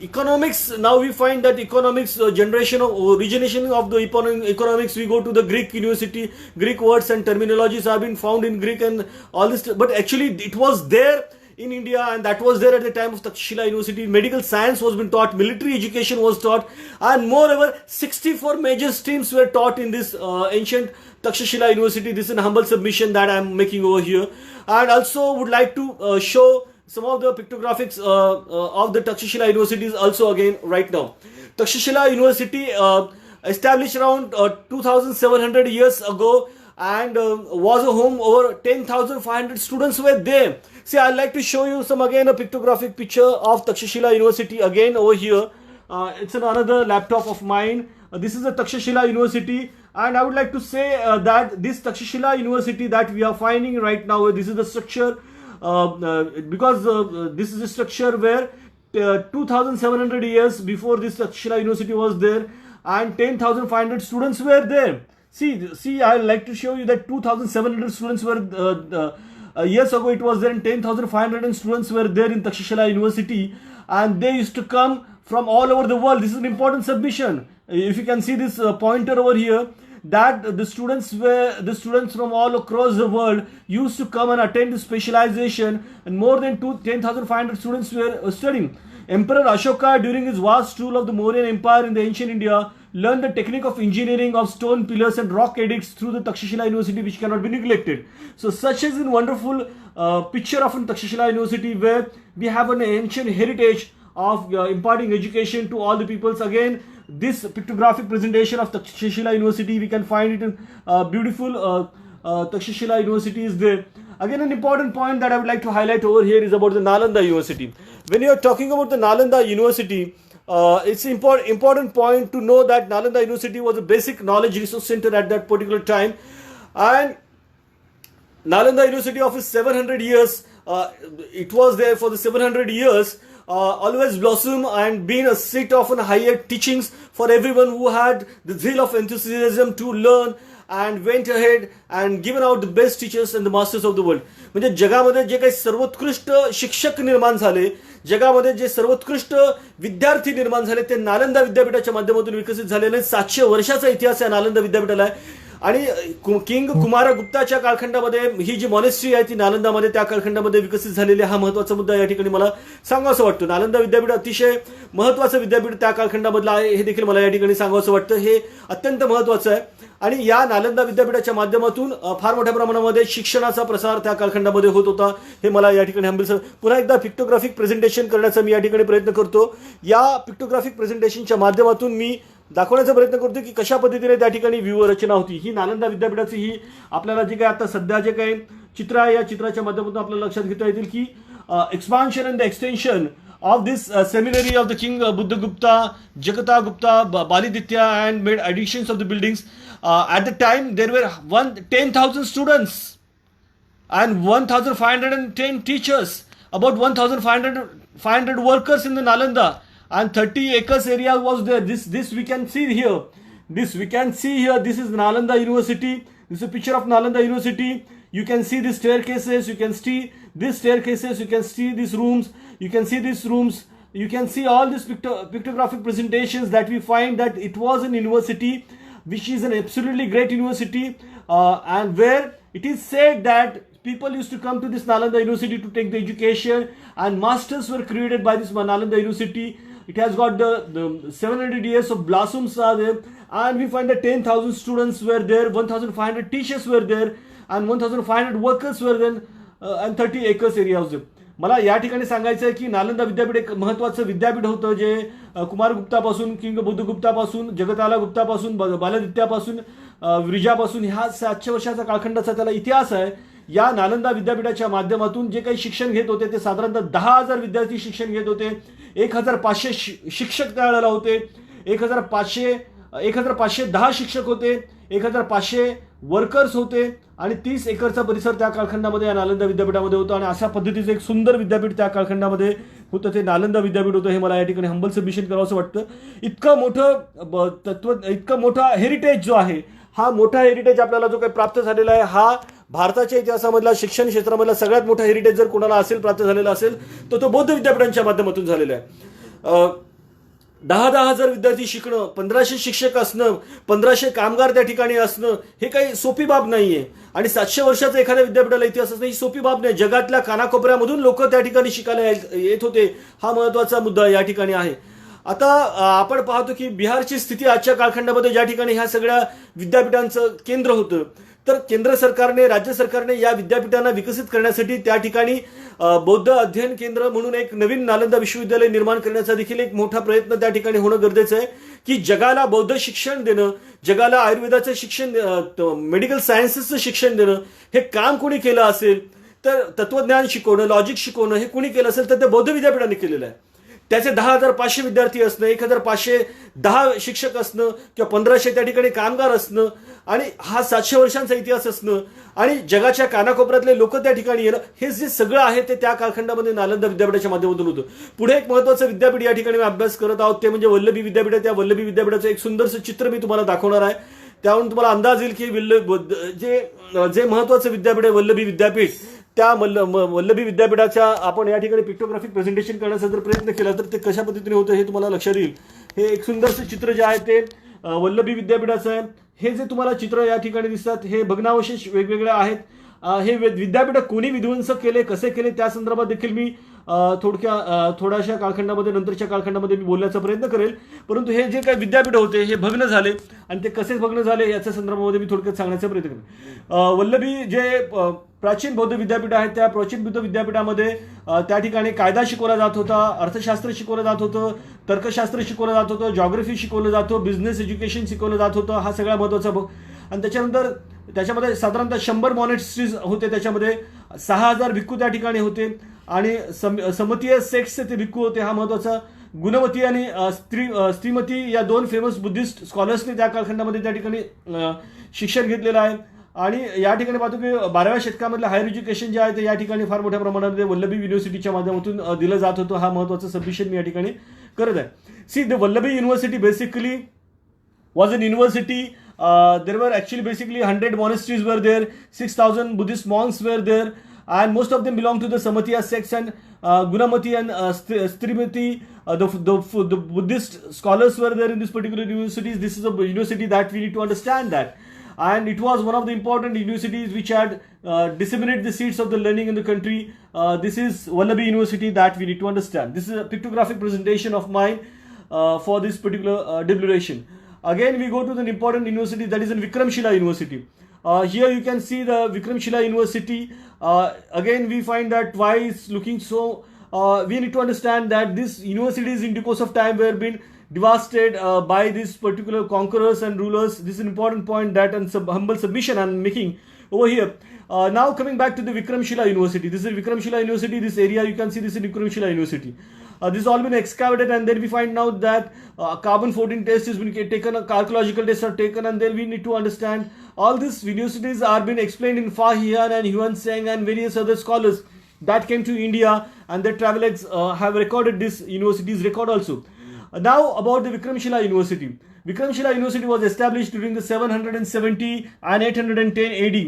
Economics, now we find that economics origination of the economics, we go to the Greek university, Greek words and terminologies have been found in Greek and all this, but actually it was there in India, and that was there at the time of Takshashila University. Medical science was been taught, military education was taught, and moreover 64 major streams were taught in this ancient Takshashila University. This is a humble submission that I am making over here, and also would like to show some of the pictographics of the Takshashila Universities also again right now. Takshashila University established around 2700 years ago, and was a home. Over 10,500 students were there. See, I'd like to show you some again a pictographic picture of Takshashila University again over here. It's another laptop of mine. This is the Takshashila University, and I would like to say that this Takshashila University that we are finding right now, this is the structure, because this is a structure where 2700 years before this Takshashila University was there, and 10,500 students were there. See, I like to show you that 2,700 students were years ago it was there, and 10,500 students were there in Takshashila University, and they used to come from all over the world. This is an important submission. If you can see this pointer over here, that the students from all across the world used to come and attend the specialization, and more than 10,500 students were studying. Emperor Ashoka, during his vast rule of the Mauryan Empire in the ancient India, learned the technique of engineering of stone pillars and rock edicts through the Takshashila University, which cannot be neglected. So such is a wonderful picture of Takshashila University, where we have an ancient heritage of imparting education to all the peoples. Again, this pictographic presentation of Takshashila University, we can find it in beautiful Takshashila University is there. Again, an important point that I would like to highlight over here is about the Nalanda University. When you are talking about the Nalanda University, it's important point to know that Nalanda University was a basic knowledge resource center at that particular time, and Nalanda University of its 700 years, it was there for the 700 years, always blossom and been a seat of higher teachings for everyone who had the zeal of enthusiasm to learn and went ahead and given out the best teachers and the masters of the world. म्हणजे जगामध्ये जे काही सर्वोत्कृष्ट शिक्षक निर्माण झाले, जगामध्ये जे सर्वोत्कृष्ट विद्यार्थी निर्माण झाले, ते नालंदा विद्यापीठाच्या माध्यमातून विकसित झालेले. 700 वर्षाचा इतिहास आहे नालंदा विद्यापीठाला आहे. आणि किंग कुमारगुप्ताच्या कालखंडामध्ये ही जी मॉनेस्ट्री आहे ती नालंदामध्ये त्या कालखंडामध्ये विकसित झालेली. हा महत्त्वाचा मुद्दा या ठिकाणी मला सांगावंसं वाटतं. नालंदा विद्यापीठ अतिशय महत्त्वाचं विद्यापीठ त्या कालखंडामधलं आहे, हे देखील मला या ठिकाणी सांगावंसं वाटतं. हे अत्यंत महत्त्वाचं आहे, आणि या नालंदा विद्यापीठाच्या माध्यमातून फार मोठ्या प्रमाणामध्ये शिक्षणाचा प्रसार त्या कालखंडामध्ये होत होता. हे मला या ठिकाणी पुन्हा एकदा पिक्टोग्राफिक प्रेझेंटेशन करण्याचा मी या ठिकाणी प्रयत्न करतो. या पिक्टोग्राफिक प्रेझेंटेशनच्या माध्यमातून मी दाखवण्याचा प्रयत्न करतो की कशा पद्धतीने त्या ठिकाणी व्यूह रचना होती. ही नालंदा विद्यापीठाची ही आपल्याला जे काही आता सध्या जे काही चित्र आहे, या चित्राच्या माध्यमातून आपल्याला लक्षात घेता येतील की expansion and the extension of this seminary of the King Buddhagupta, Jagatagupta, Baliditya, and made additions of the buildings. At the time, there were 10,000 students and 1,510 teachers, about 1,500 workers in the Nalanda, and 30 acres area was there. This we can see here. This is Nalanda University. This is a picture of Nalanda University. You can see the staircases. You can see these staircases. You can see these rooms. You can see these rooms. You can see all these pictographic presentations that we find that it was an university, which is an absolutely great university, and where it is said that people used to come to this Nalanda University to take the education, and masters were created by this Nalanda University. It has got the 700 years of blossoms are there, and we find that 10,000 students were there, 1,500 teachers were there, and 1,500 workers were there, and 30 acres area was there. मला या ठिकाणी सांगायचं आहे की नालंदा विद्यापीठ एक महत्त्वाचं विद्यापीठ होतं, जे कुमारगुप्तापासून, king बुद्धगुप्तापासून, जगताला गुप्तापासून, बालादित्यापासून, विरजापासून ह्या 700 वर्षाचा कालखंडाचा त्याला इतिहास आहे. या नालंदा विद्यापीठाच्या माध्यमातून जे काही शिक्षण घेत होते ते साधारणतः 10,000 विद्यार्थी शिक्षण घेत होते. 1,500 शिक्षक त्यावेळेला होते. 1,510 शिक्षक होते, 1,500 वर्कर्स होते, आणि 30 एकरचा परिसर त्या कालखंडामध्ये या नालंदा विद्यापीठामध्ये होता. आणि अशा पद्धतीचं एक सुंदर विद्यापीठ त्या कालखंडामध्ये होतं, ते नालंदा विद्यापीठ होतं. हे मला या ठिकाणी हंबल सबमिशन करावं असं वाटतं. इतकं मोठा हेरिटेज जो आहे, हा मोठा हेरिटेज आपल्याला जो काही प्राप्त झालेला आहे, हा भारताच्या इतिहासामधला शिक्षण क्षेत्रामधला सगळ्यात मोठा हेरिटेज जर कोणाला असेल, प्राप्त झालेला असेल, तर तो बौद्ध विद्यापीठांच्या माध्यमातून झालेला आहे. 10,000 विद्यार्थी शिकणं, 1,500 शिक्षक असणं, 1,500 कामगार त्या ठिकाणी असणं, हे काही सोपी बाब नाहीये. आणि 700 वर्षाचा एखाद्या विद्यापीठाला इतिहास असणं ही सोपी बाब नाही. जगातल्या कानाकोपऱ्यामधून लोक त्या ठिकाणी शिकायला येत होते. हा महत्वाचा मुद्दा या ठिकाणी आहे. आता आपण पाहतो की बिहारची स्थिती आजच्या कालखंडामध्ये ज्या ठिकाणी ह्या सगळ्या विद्यापीठांचं केंद्र होतं, तर केंद्र सरकारने, राज्य सरकारने या विद्यापीठांना विकसित करण्यासाठी त्या ठिकाणी बौद्ध अध्ययन केंद्र म्हणून एक नवीन नालंदा विश्वविद्यालय निर्माण करण्याचा देखील एक मोठा प्रयत्न त्या ठिकाणी होणं गरजेचं आहे. की जगाला बौद्ध शिक्षण देणं, जगाला आयुर्वेदाचं शिक्षण, मेडिकल सायन्सेसचं शिक्षण देणं, हे काम कोणी केलं असेल तर तत्वज्ञान शिकवणं, लॉजिक शिकवणं हे कोणी केलं असेल तर ते बौद्ध विद्यापीठाने केलेलं आहे. त्याचे 10,500 विद्यार्थी असणं, 1,510 शिक्षक असणं किंवा 1,500 त्या ठिकाणी कामगार असणं आणि हा 700 वर्षांचा इतिहास असणं आणि जगाच्या कानाकोपऱ्यातले लोक त्या ठिकाणी येणं, हे जे सगळं आहे ते त्या कालखंडामध्ये नालंदा विद्यापीठाच्या माध्यमातून होतं. पुढे एक महत्वाचं विद्यापीठ या ठिकाणी अभ्यास करत आहोत, ते म्हणजे वल्लभी विद्यापीठ आहे. त्या वल्लभी विद्यापीठाचं एक सुंदरसं चित्र मी तुम्हाला दाखवणार आहे. त्यावरून तुम्हाला अंदाज येईल की जे महत्वाचं विद्यापीठ आहे वल्लभी विद्यापीठ, त्या वल्लभी विद्यापीठाच्या आपण या ठिकाणी पिक्टोग्राफिक प्रेझेंटेशन करण्याचा जर प्रयत्न केला तर ते कशा पद्धतीने होतं हे तुम्हाला लक्षात येईल. हे एक सुंदरसं चित्र जे आहे ते वल्लभी विद्यापीठाचं आहे. हे जे तुम्हाला चित्र या ठिकाणी दिसतात हे भग्नावशेष वेगवेगळे आहेत. हे विद्यापीठ कोणी विध्वंस केले, कसे केले, त्या संदर्भात देखील मी थोड्याशा कालखंडामध्ये, नंतरच्या कालखंडामध्ये मी बोलण्याचा प्रयत्न करेल. परंतु हे जे काही विद्यापीठ होते हे भग्न झाले आणि ते कसे भग्न झाले याच्या संदर्भामध्ये मी थोडक्यात सांगण्याचा प्रयत्न करेन. वल्लभी जे प्राचीन बौद्ध विद्यापीठ आहे त्या प्राचीन बौद्ध विद्यापीठामध्ये त्या ठिकाणी कायदा शिकवला जात होता, अर्थशास्त्र शिकवलं जात होतं, तर्कशास्त्र शिकवलं जात होतं, जॉग्रफी शिकवलं जात होतं, बिझनेस एज्युकेशन शिकवलं जात होतं. हा सगळा महत्वाचा भाग. आणि त्याच्यानंतर त्याच्यामध्ये साधारणतः 100 मॉनेस्ट्रीज होते. त्याच्यामध्ये 6,000 भिक्खू त्या ठिकाणी होते आणि समतीय सेक्सचे ते भिक्खू होते. हा महत्वाचा. गुणमती आणि स्त्रीमती या 2 फेमस बुद्धिस्ट स्कॉलर्सने त्या कालखंडामध्ये त्या ठिकाणी शिक्षण घेतलेलं आहे. आणि या ठिकाणी पाहतो की 12व्या शतकामधलं हायर एज्युकेशन जे आहे ते या ठिकाणी फार मोठ्या प्रमाणामध्ये वल्लभी युनिव्हर्सिटीच्या माध्यमातून दिलं जात होतं. हा महत्वाचा सबमिशन मी या ठिकाणी करत आहे. See, the Vallabhi university basically was an university. There were actually basically 100 monasteries were there, 6,000 Buddhist monks were there, and most of them belong to the Samatiya sects, and Gunamati and Strimati, the Buddhist scholars were there in this particular universities. This is a university that we need to understand that. And it was one of the important universities which had disseminated the seeds of the learning in the country. This is Vallabhi University that we need to understand. This is a pictographic presentation of mine for this particular declaration. Again, we go to the important university that is in Vikramshila University. Here you can see the Vikramshila University. Again, we find that why it's looking so. We need to understand that these universities in the course of time were being devastated by these particular conquerors and rulers. This is an important point that and humble submission I'm making over here. Now coming back to the Vikramshila University. This is Vikramshila University. This area you can see this is Vikramshila University. This has all been excavated, and then we find out that carbon-14 test has been taken, archaeological tests are taken, and then we need to understand all these universities are being explained in Fa Hian and Yuan Seng and various other scholars that came to India, and their travelegs have recorded this university's record also. Now about the Vikramshila University. Vikramshila University was established during the 770 and 810 AD.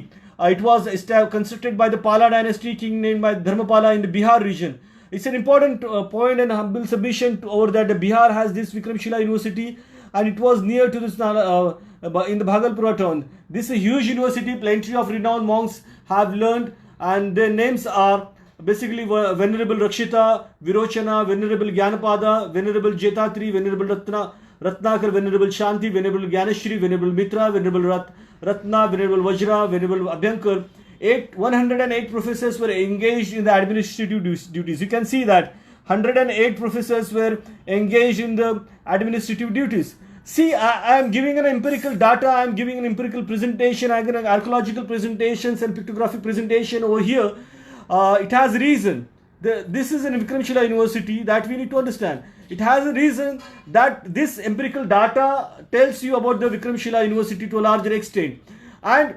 It was constructed by the Pala dynasty king named by Dharmapala in the Bihar region. It's an important point and humble submission over that the Bihar has this Vikramshila University, and it was near to this in the Bhagalpura town. This is a huge university. Plenty of renowned monks have learned, and their names are basically Venerable Rakshita, Virochana, Venerable Gyanapada, Venerable Jetatri, Venerable Ratnakar, Venerable Shanti, Venerable Gyanashri, Venerable Mitra, Venerable Ratna, Venerable Vajra, Venerable Abhyankar. 108 professors were engaged in the administrative duties. You can see that 108 professors were engaged in the administrative duties. See, I am giving an empirical data, I am giving an empirical presentation, I am giving archaeological presentations and pictographic presentation over here. It has reason. This is an Vikramshila University that we need to understand. It has a reason that this empirical data tells you about the Vikramshila University to a larger extent. And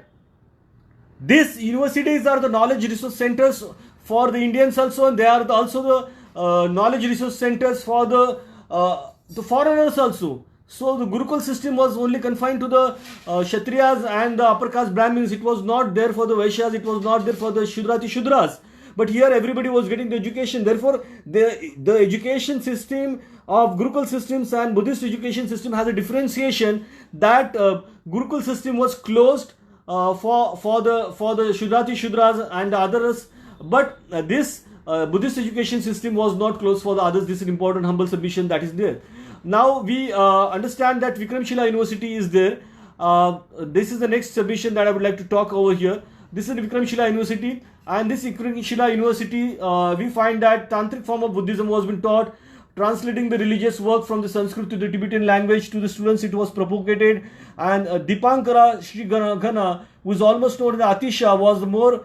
these universities are the knowledge resource centers for the Indians also, and they are also the knowledge resource centers for the foreigners also. So the Gurukul system was only confined to the Kshatriyas and the upper caste Brahmins. It was not there for the Vaishyas, it was not there for the Shudrati Shudras. but here everybody was getting the education. Therefore, the education system of Gurukul systems and Buddhist education system has a differentiation that Gurukul system was closed for the Shudrati Shudras and the others, but this Buddhist education system was not closed for the others. This is an important humble submission that is there. Now we understand that Vikramshila University is there. This is the next submission that I would like to talk over here. This is Vikramshila University, and this Vikramshila University, we find that Tantric form of Buddhism was been taught, translating the religious work from the Sanskrit to the Tibetan language to the students. It was propagated, and Dipankara Sri Gana, who is almost known as Atisha, was the more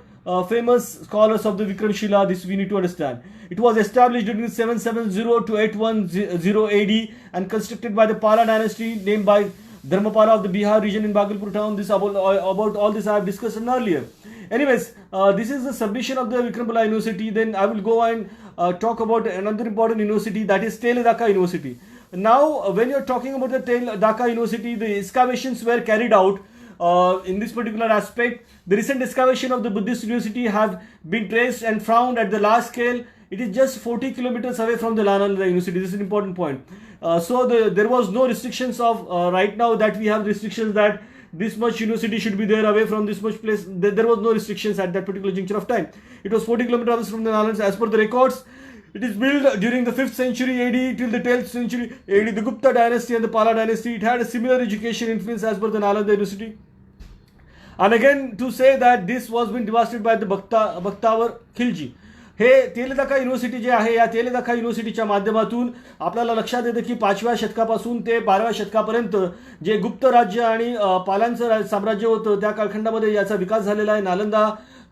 famous scholars of the Vikramshila. This we need to understand. It was established during 770 to 810 AD and constructed by the Pala dynasty, named by Dharmapala of the Bihar region in Bhagalpur town. This about all this I have discussed earlier. Anyways, this is the submission of the Vikramshila University. Then I will go and talk about another important university, that is Tele Dhaka University. Now, when you are talking about the Tele Dhaka University, the excavations were carried out in this particular aspect. The recent excavation of the Buddhist university have been traced and found at the large scale. It is just 40 kilometers away from the Nalanda University. This is an important point. So there was no restrictions of right now that we have restrictions that this much university should be there away from this much place. There was no restrictions at that particular juncture of time. It was 40 kilometers from the Nalanda. As per the records, it is built during the 5th century AD till the 10th century AD. The Gupta dynasty and the Pala dynasty. It had a similar education influence as per the Nalanda University. And again, to say that this was been devastated by the Bhaktavar Khilji. हे Teldaka university जे आहे, या तेलदाका युनिव्हर्सिटीच्या माध्यमातून आपल्याला लक्षात येतं की 5व्या शतकापासून ते 12व्या शतकापर्यंत जे गुप्त राज्य आणि पालांचं साम्राज्य होतं त्या कालखंडामध्ये याचा विकास झालेला आहे. नालंदा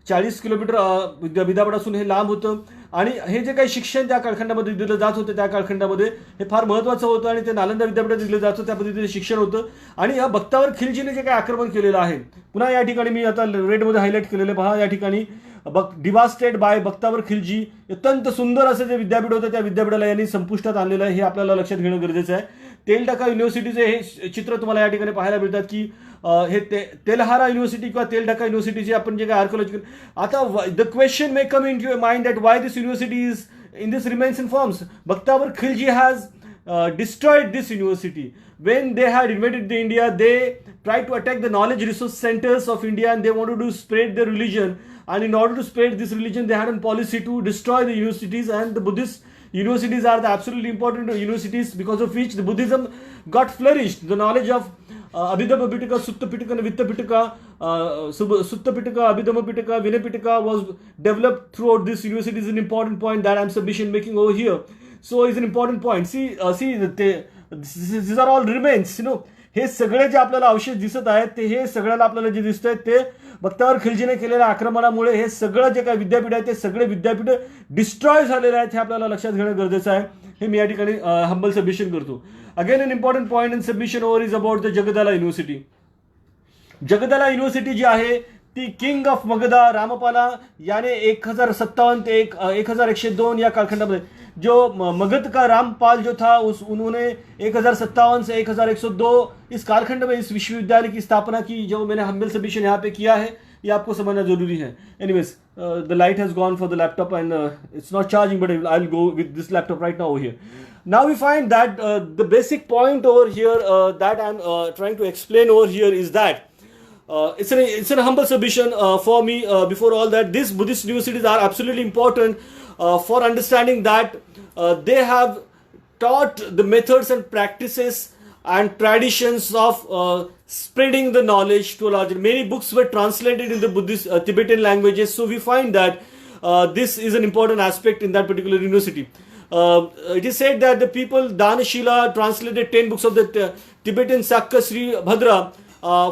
40 किलोमीटर विद्यापीठापासून हे लांब होतं आणि हे जे काही शिक्षण त्या कालखंडामध्ये दिलं जात होतं त्या कालखंडामध्ये हे फार महत्त्वाचं होतं आणि ते नालंदा विद्यापीठात दिलं जातं त्या पद्धतीने शिक्षण होतं. आणि या बख्तावर खिलजीने जे काही आक्रमण केलेलं आहे, पुन्हा या ठिकाणी मी आता रेडमध्ये हायलाईट केलेलं पहा, या ठिकाणी डिवास्टेड बाय बख्तावर खिलजी, अत्यंत सुंदर असं जे विद्यापीठ होतं त्या विद्यापीठाला यांनी संपुष्टात आणलेलं आहे. हे आपल्याला लक्षात घेणं गरजेचं आहे. तेलढाका युनिव्हर्सिटीचे हे चित्र तुम्हाला या ठिकाणी पाहायला मिळतात की हे तेलहारा युनिव्हर्सिटी किंवा तेलढाका युनिव्हर्सिटीचे आपण जे काही आर्किओलॉजिकल, आता the question may come in your mind that why this university is in this remains in forms. Bakhtawar Khilji has destroyed this university. When they had invaded the India, they tried to attack the knowledge resource centers of India and they wanted to spread their religion. And in order to spread this religion, they had a policy to destroy the universities, and the Buddhist universities are the absolutely important universities because of which the Buddhism got flourished. The knowledge of Abhidhamma Pitaka, Sutta Pitaka and Vitta Pitaka, Sutta Pitaka, Abhidhamma Pitaka, Vinaya Pitaka was developed throughout this university. Is an important point that I am submission making over here. So it's an important point. See, these are all remains. हे सगळे जे आपल्याला अवशेष दिसत आहेत ते हे सगळ्याला आपल्याला जे दिसत आहेत ते बख्तावर खिलजीने केलेल्या आक्रमणामुळे हे सगळं जे काही विद्यापीठ आहे ते सगळे विद्यापीठ डिस्ट्रॉय झालेले आहेत. हे आपल्याला लक्षात घेणं गरजेचं आहे. हे मी या ठिकाणी हंबल सबमिशन करतो. Again an important point in submission over is about the Jagaddala university. Jagaddala university जी आहे ती किंग ऑफ मगधा रामपाला याने 1057 ते 1102 या कालखंडामध्ये जो मगध का रामपाल जो था उन्होंने 1057 से 1102 इस कालखंड में इस विश्वविद्यालय की स्थापना की. जो मैंने हम्बल सबमिशन यहाँ पे किया है ये आपको समझना जरूरी है. Anyways, the light has gone for the laptop and it's not charging, but I will go with this laptop right now over here. Now we find that the basic point over here that I'm trying to explain over here is that it's a humble submission for me. Before all that, these Buddhist universities are absolutely important for understanding that they have taught the methods and practices and traditions of spreading the knowledge to a larger. Many books were translated in the Buddhist Tibetan languages, so we find that this is an important aspect in that particular university. It is said that the people Danashila translated 10 books of the Tibetan Sakya Sri Bhadra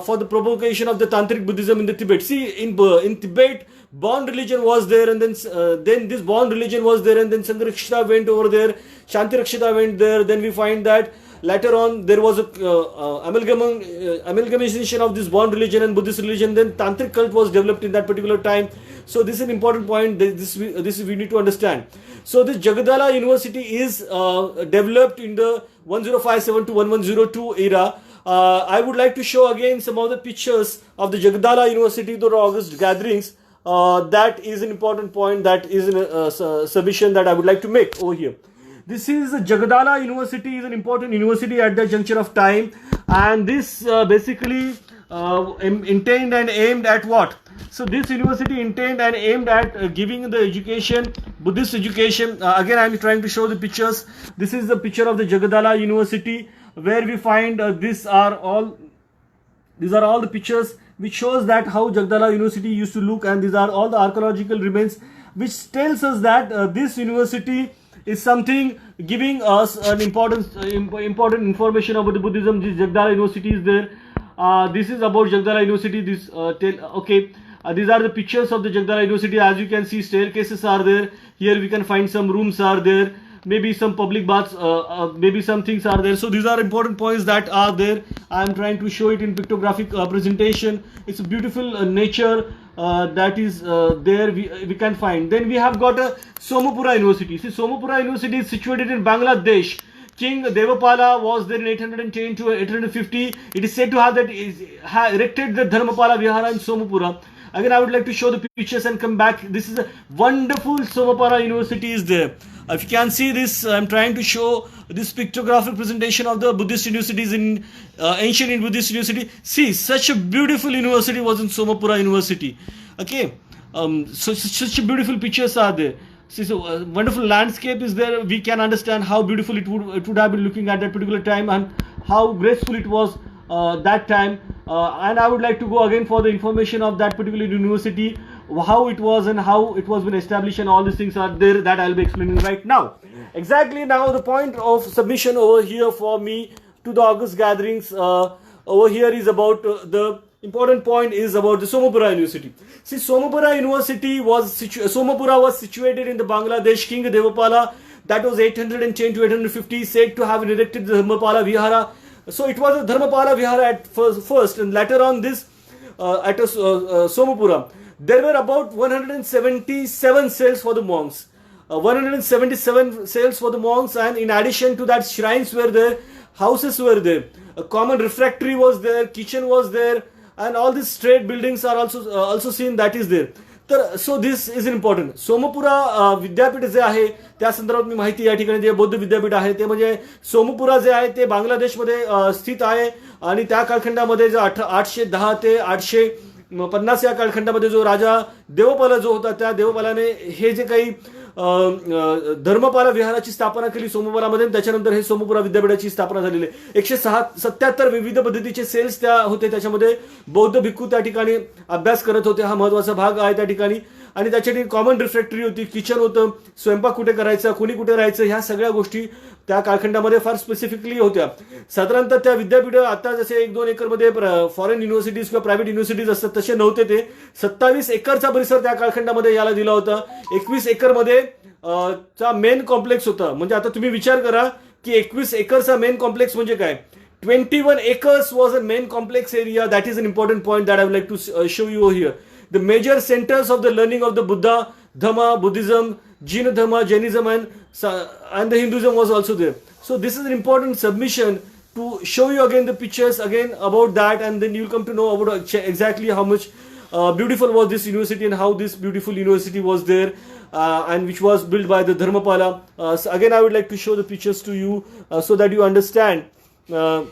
for the propagation of the Tantric Buddhism in the Tibet. See, in Tibet, born religion was there, and then this born religion was there, and then Sangharakshita went over there, Shantirakshita went there. Then we find that later on there was a amalgamation of this born religion and Buddhist religion. Then Tantric cult was developed in that particular time. So this is an important point. This we need to understand. So this Jagadala University is developed in the 1057 to 1102 era. I would like to show again some of the pictures of the Jagadala University, the August gatherings. that is an important point, that is a submission that I would like to make over here. This is Jagadala University, is an important university at that juncture of time, and this basically intended and aimed at what? So this university intended and aimed at giving the education, Buddhist education. Again, I am trying to show the pictures. This is the picture of the Jagadala University, where we find these are all the pictures which shows that how Jagadala University used to look, and these are all the archaeological remains, which tells us that this university is something giving us an important information about the Buddhism. This Jagadala University is there. This is about Jagadala University. This these are the pictures of the Jagadala University. As you can see, staircases are there. Here we can find some rooms are there. Maybe some public baths, maybe some things are there. So these are important points that are there. I am trying to show it in pictographic presentation. It's a beautiful nature that is there we can find. Then we have got a Somapura University. See, Somapura University is situated in Bangladesh. King Devapala was there in 810 to 850. It is said to have erected the Dharmapala Vihara in Somapura. Again, I would like to show the pictures and come back. This is a wonderful Somapura University is there. If you can see this, I am trying to show this pictographic presentation of the Buddhist universities in ancient Buddhist university. See, such a beautiful university was in Somapura University. Okay, so such beautiful pictures are there. See, so wonderful landscape is there. We can understand how beautiful it would have been looking at that particular time, and how graceful it was that time. And I would like to go again for the information of that particular university, how it was and how it was been established, and all these things are there that I'll be explaining right now. Exactly now the point of submission over here for me to the August gatherings over here is about the important point is about the Somapura University. See, Somapura University was Somapura was situated in the Bangladesh. King Devapala, that was 810 to 850, said to have erected the Dharmapala Vihara. So it was a Dharmapala Vihara at first, and later on this at Somapura. There were about 177 cells for the monks. 177 cells for the monks, and in addition to that, shrines were there, houses were there, a common refectory was there, kitchen was there, and all these trade buildings are also seen, that is there. So this is important. Somapura विद्यापीठ जे आहे त्या संदर्भात मी माहिती या ठिकाणी जे बौद्ध विद्यापीठ आहे ते म्हणजे सोमपुरा जे आहे ते बांगलादेशमध्ये स्थित आहे, आणि त्या कालखंडामध्ये जो 810 ते 850 या कालखंडामध्ये जो राजा देवपाला जो होता, त्या देवपालाने हे जे काही धर्मपाला विहाराची स्थापना केली सोमपुरामध्ये, त्याच्यानंतर हे सोमपुरा विद्यापीठाची स्थापना झालेली आहे. 177 विविध पद्धतीचे सेल्स त्या होते, त्याच्यामध्ये बौद्ध भिक्खू त्या ठिकाणी अभ्यास करत होते. हा महत्वाचा भाग आहे त्या ठिकाणी. आणि त्याच्यासाठी कॉमन रिफ्रेक्टरी होती, किचन होतं, स्वयंपाक कुठे करायचा, कुणी कुठे राहायचं, ह्या सगळ्या गोष्टी त्या कालखंडामध्ये फार स्पेसिफिकली होत्या. साधारणतः त्या विद्यापीठ आता जसे 1-2 एकरमध्ये फॉरेन युनिव्हर्सिटीज किंवा प्रायव्हेट युनिव्हर्सिटीज असतात तसे नव्हते. ते 27 एकरचा परिसर त्या कालखंडामध्ये याला दिला होता. 21 एकरमध्ये चा मेन कॉम्प्लेक्स होता. म्हणजे आता तुम्ही विचार करा की 21 एकरचा मेन कॉम्प्लेक्स म्हणजे काय. 21 acres was a main complex area. That is an important point that I would like to show you here. The major centers of the learning of the Buddha, Dhamma, Buddhism, Jaina Dhamma, Jainism, and the Hinduism was also there. So this is an important submission to show you again the pictures again about that, and then you'll come to know about exactly how much beautiful was this university and how this beautiful university was there, and which was built by the Dharmapala. So again, I would like to show the pictures to you so that you understand the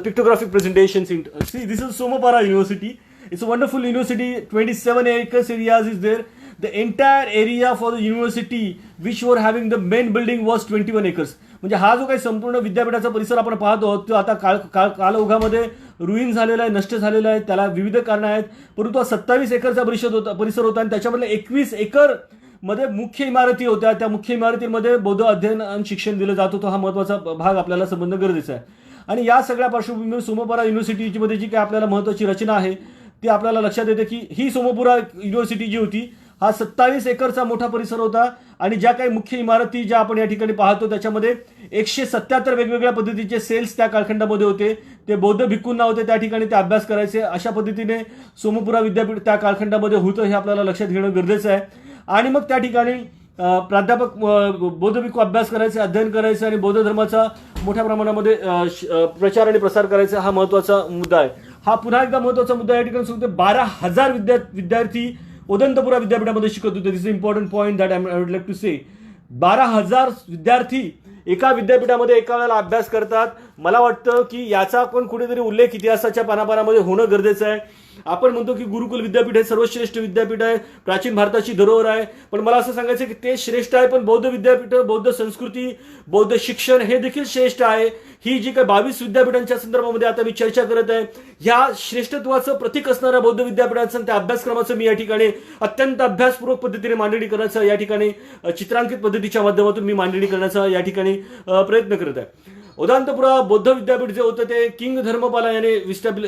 pictographic presentations. See, this is Somapura University. It's a wonderful university. 27 acres areas is there. The entire area for the university which were having the main building was 21 acres. म्हणजे हा जो काही संपूर्ण विद्यापीठाचा परिसर आपण पाहतो तो आता कालओघामध्ये रुईन झालेला आहे, नष्ट झालेला आहे. त्याला विविध कारण आहेत, परंतु हा 27 एकरचा परिसर होता, आणि त्याच्यामधले 21 एकर मध्ये मुख्य इमारती होत्या. त्या मुख्य इमारतींमध्ये बौद्ध अध्ययन आणि शिक्षण दिलं जात होतं. हा महत्वाचा भाग आपल्याला संबंध गरजेचा आहे. आणि या सगळ्या पार्श्वभूमीवर सोमपुरा युनिव्हर्सिटी मध्ये जी काही आपल्याला महत्वाची रचना आहे ती आपल्याला लक्षात येते की ही सोमपुरा युनिव्हर्सिटी जी होती हा 27 एकरचा मोठा परिसर होता, आणि ज्या काही मुख्य इमारती ज्या आपण या ठिकाणी पाहतो त्याच्यामध्ये 177 वेगवेगळ्या पद्धतीचे सेल्स त्या कालखंडामध्ये होते. ते बौद्ध भिक्खूंना होते, त्या ठिकाणी ते अभ्यास करायचे. अशा पद्धतीने सोमपुरा विद्यापीठ त्या कालखंडामध्ये होतं, हे आपल्याला लक्षात घेणं गरजेचं आहे. आणि मग त्या ठिकाणी प्राध्यापक बौद्ध भिक्खू अभ्यास करायचे, अध्ययन करायचे, आणि बौद्ध धर्माचा मोठ्या प्रमाणामध्ये प्रचार आणि प्रसार करायचा, हा महत्वाचा मुद्दा आहे. हा पुन्हा एकदा महत्वाचा मुद्दा या ठिकाणी सांगतो. 12,000 विद्यार्थी उदंतपुरा विद्यापीठामध्ये शिकत होते. This is important point that I would like to say. 12,000 विद्यार्थी एका विद्यापीठामध्ये एका वेळेला अभ्यास करतात. मला वाटतं की याचा पण कुठेतरी उल्लेख इतिहासाच्या पानापानामध्ये होणं गरजेचं आहे. आपण म्हणतो की गुरुकुल विद्यापीठ हे सर्वश्रेष्ठ विद्यापीठ आहे, प्राचीन भारताची धरोहर आहे, पण मला असं सांगायचं की ते श्रेष्ठ आहे, पण बौद्ध विद्यापीठ, बौद्ध संस्कृती, बौद्ध शिक्षण हे देखील श्रेष्ठ आहे. ही जी काही 22 विद्यापीठांच्या संदर्भामध्ये आता मी चर्चा करत आहे, ह्या श्रेष्ठत्वाचं प्रतीक असणाऱ्या बौद्ध विद्यापीठांचं त्या अभ्यासक्रमाचं मी या ठिकाणी अत्यंत अभ्यासपूर्वक पद्धतीने मांडणी करण्याचा, या ठिकाणी चित्रांकित पद्धतीच्या माध्यमातून मी मांडणी करण्याचा या ठिकाणी प्रयत्न करत आहे. उदंतपुरा बौद्ध विद्यापीठ जे होतं ते किंग धर्मपाला याने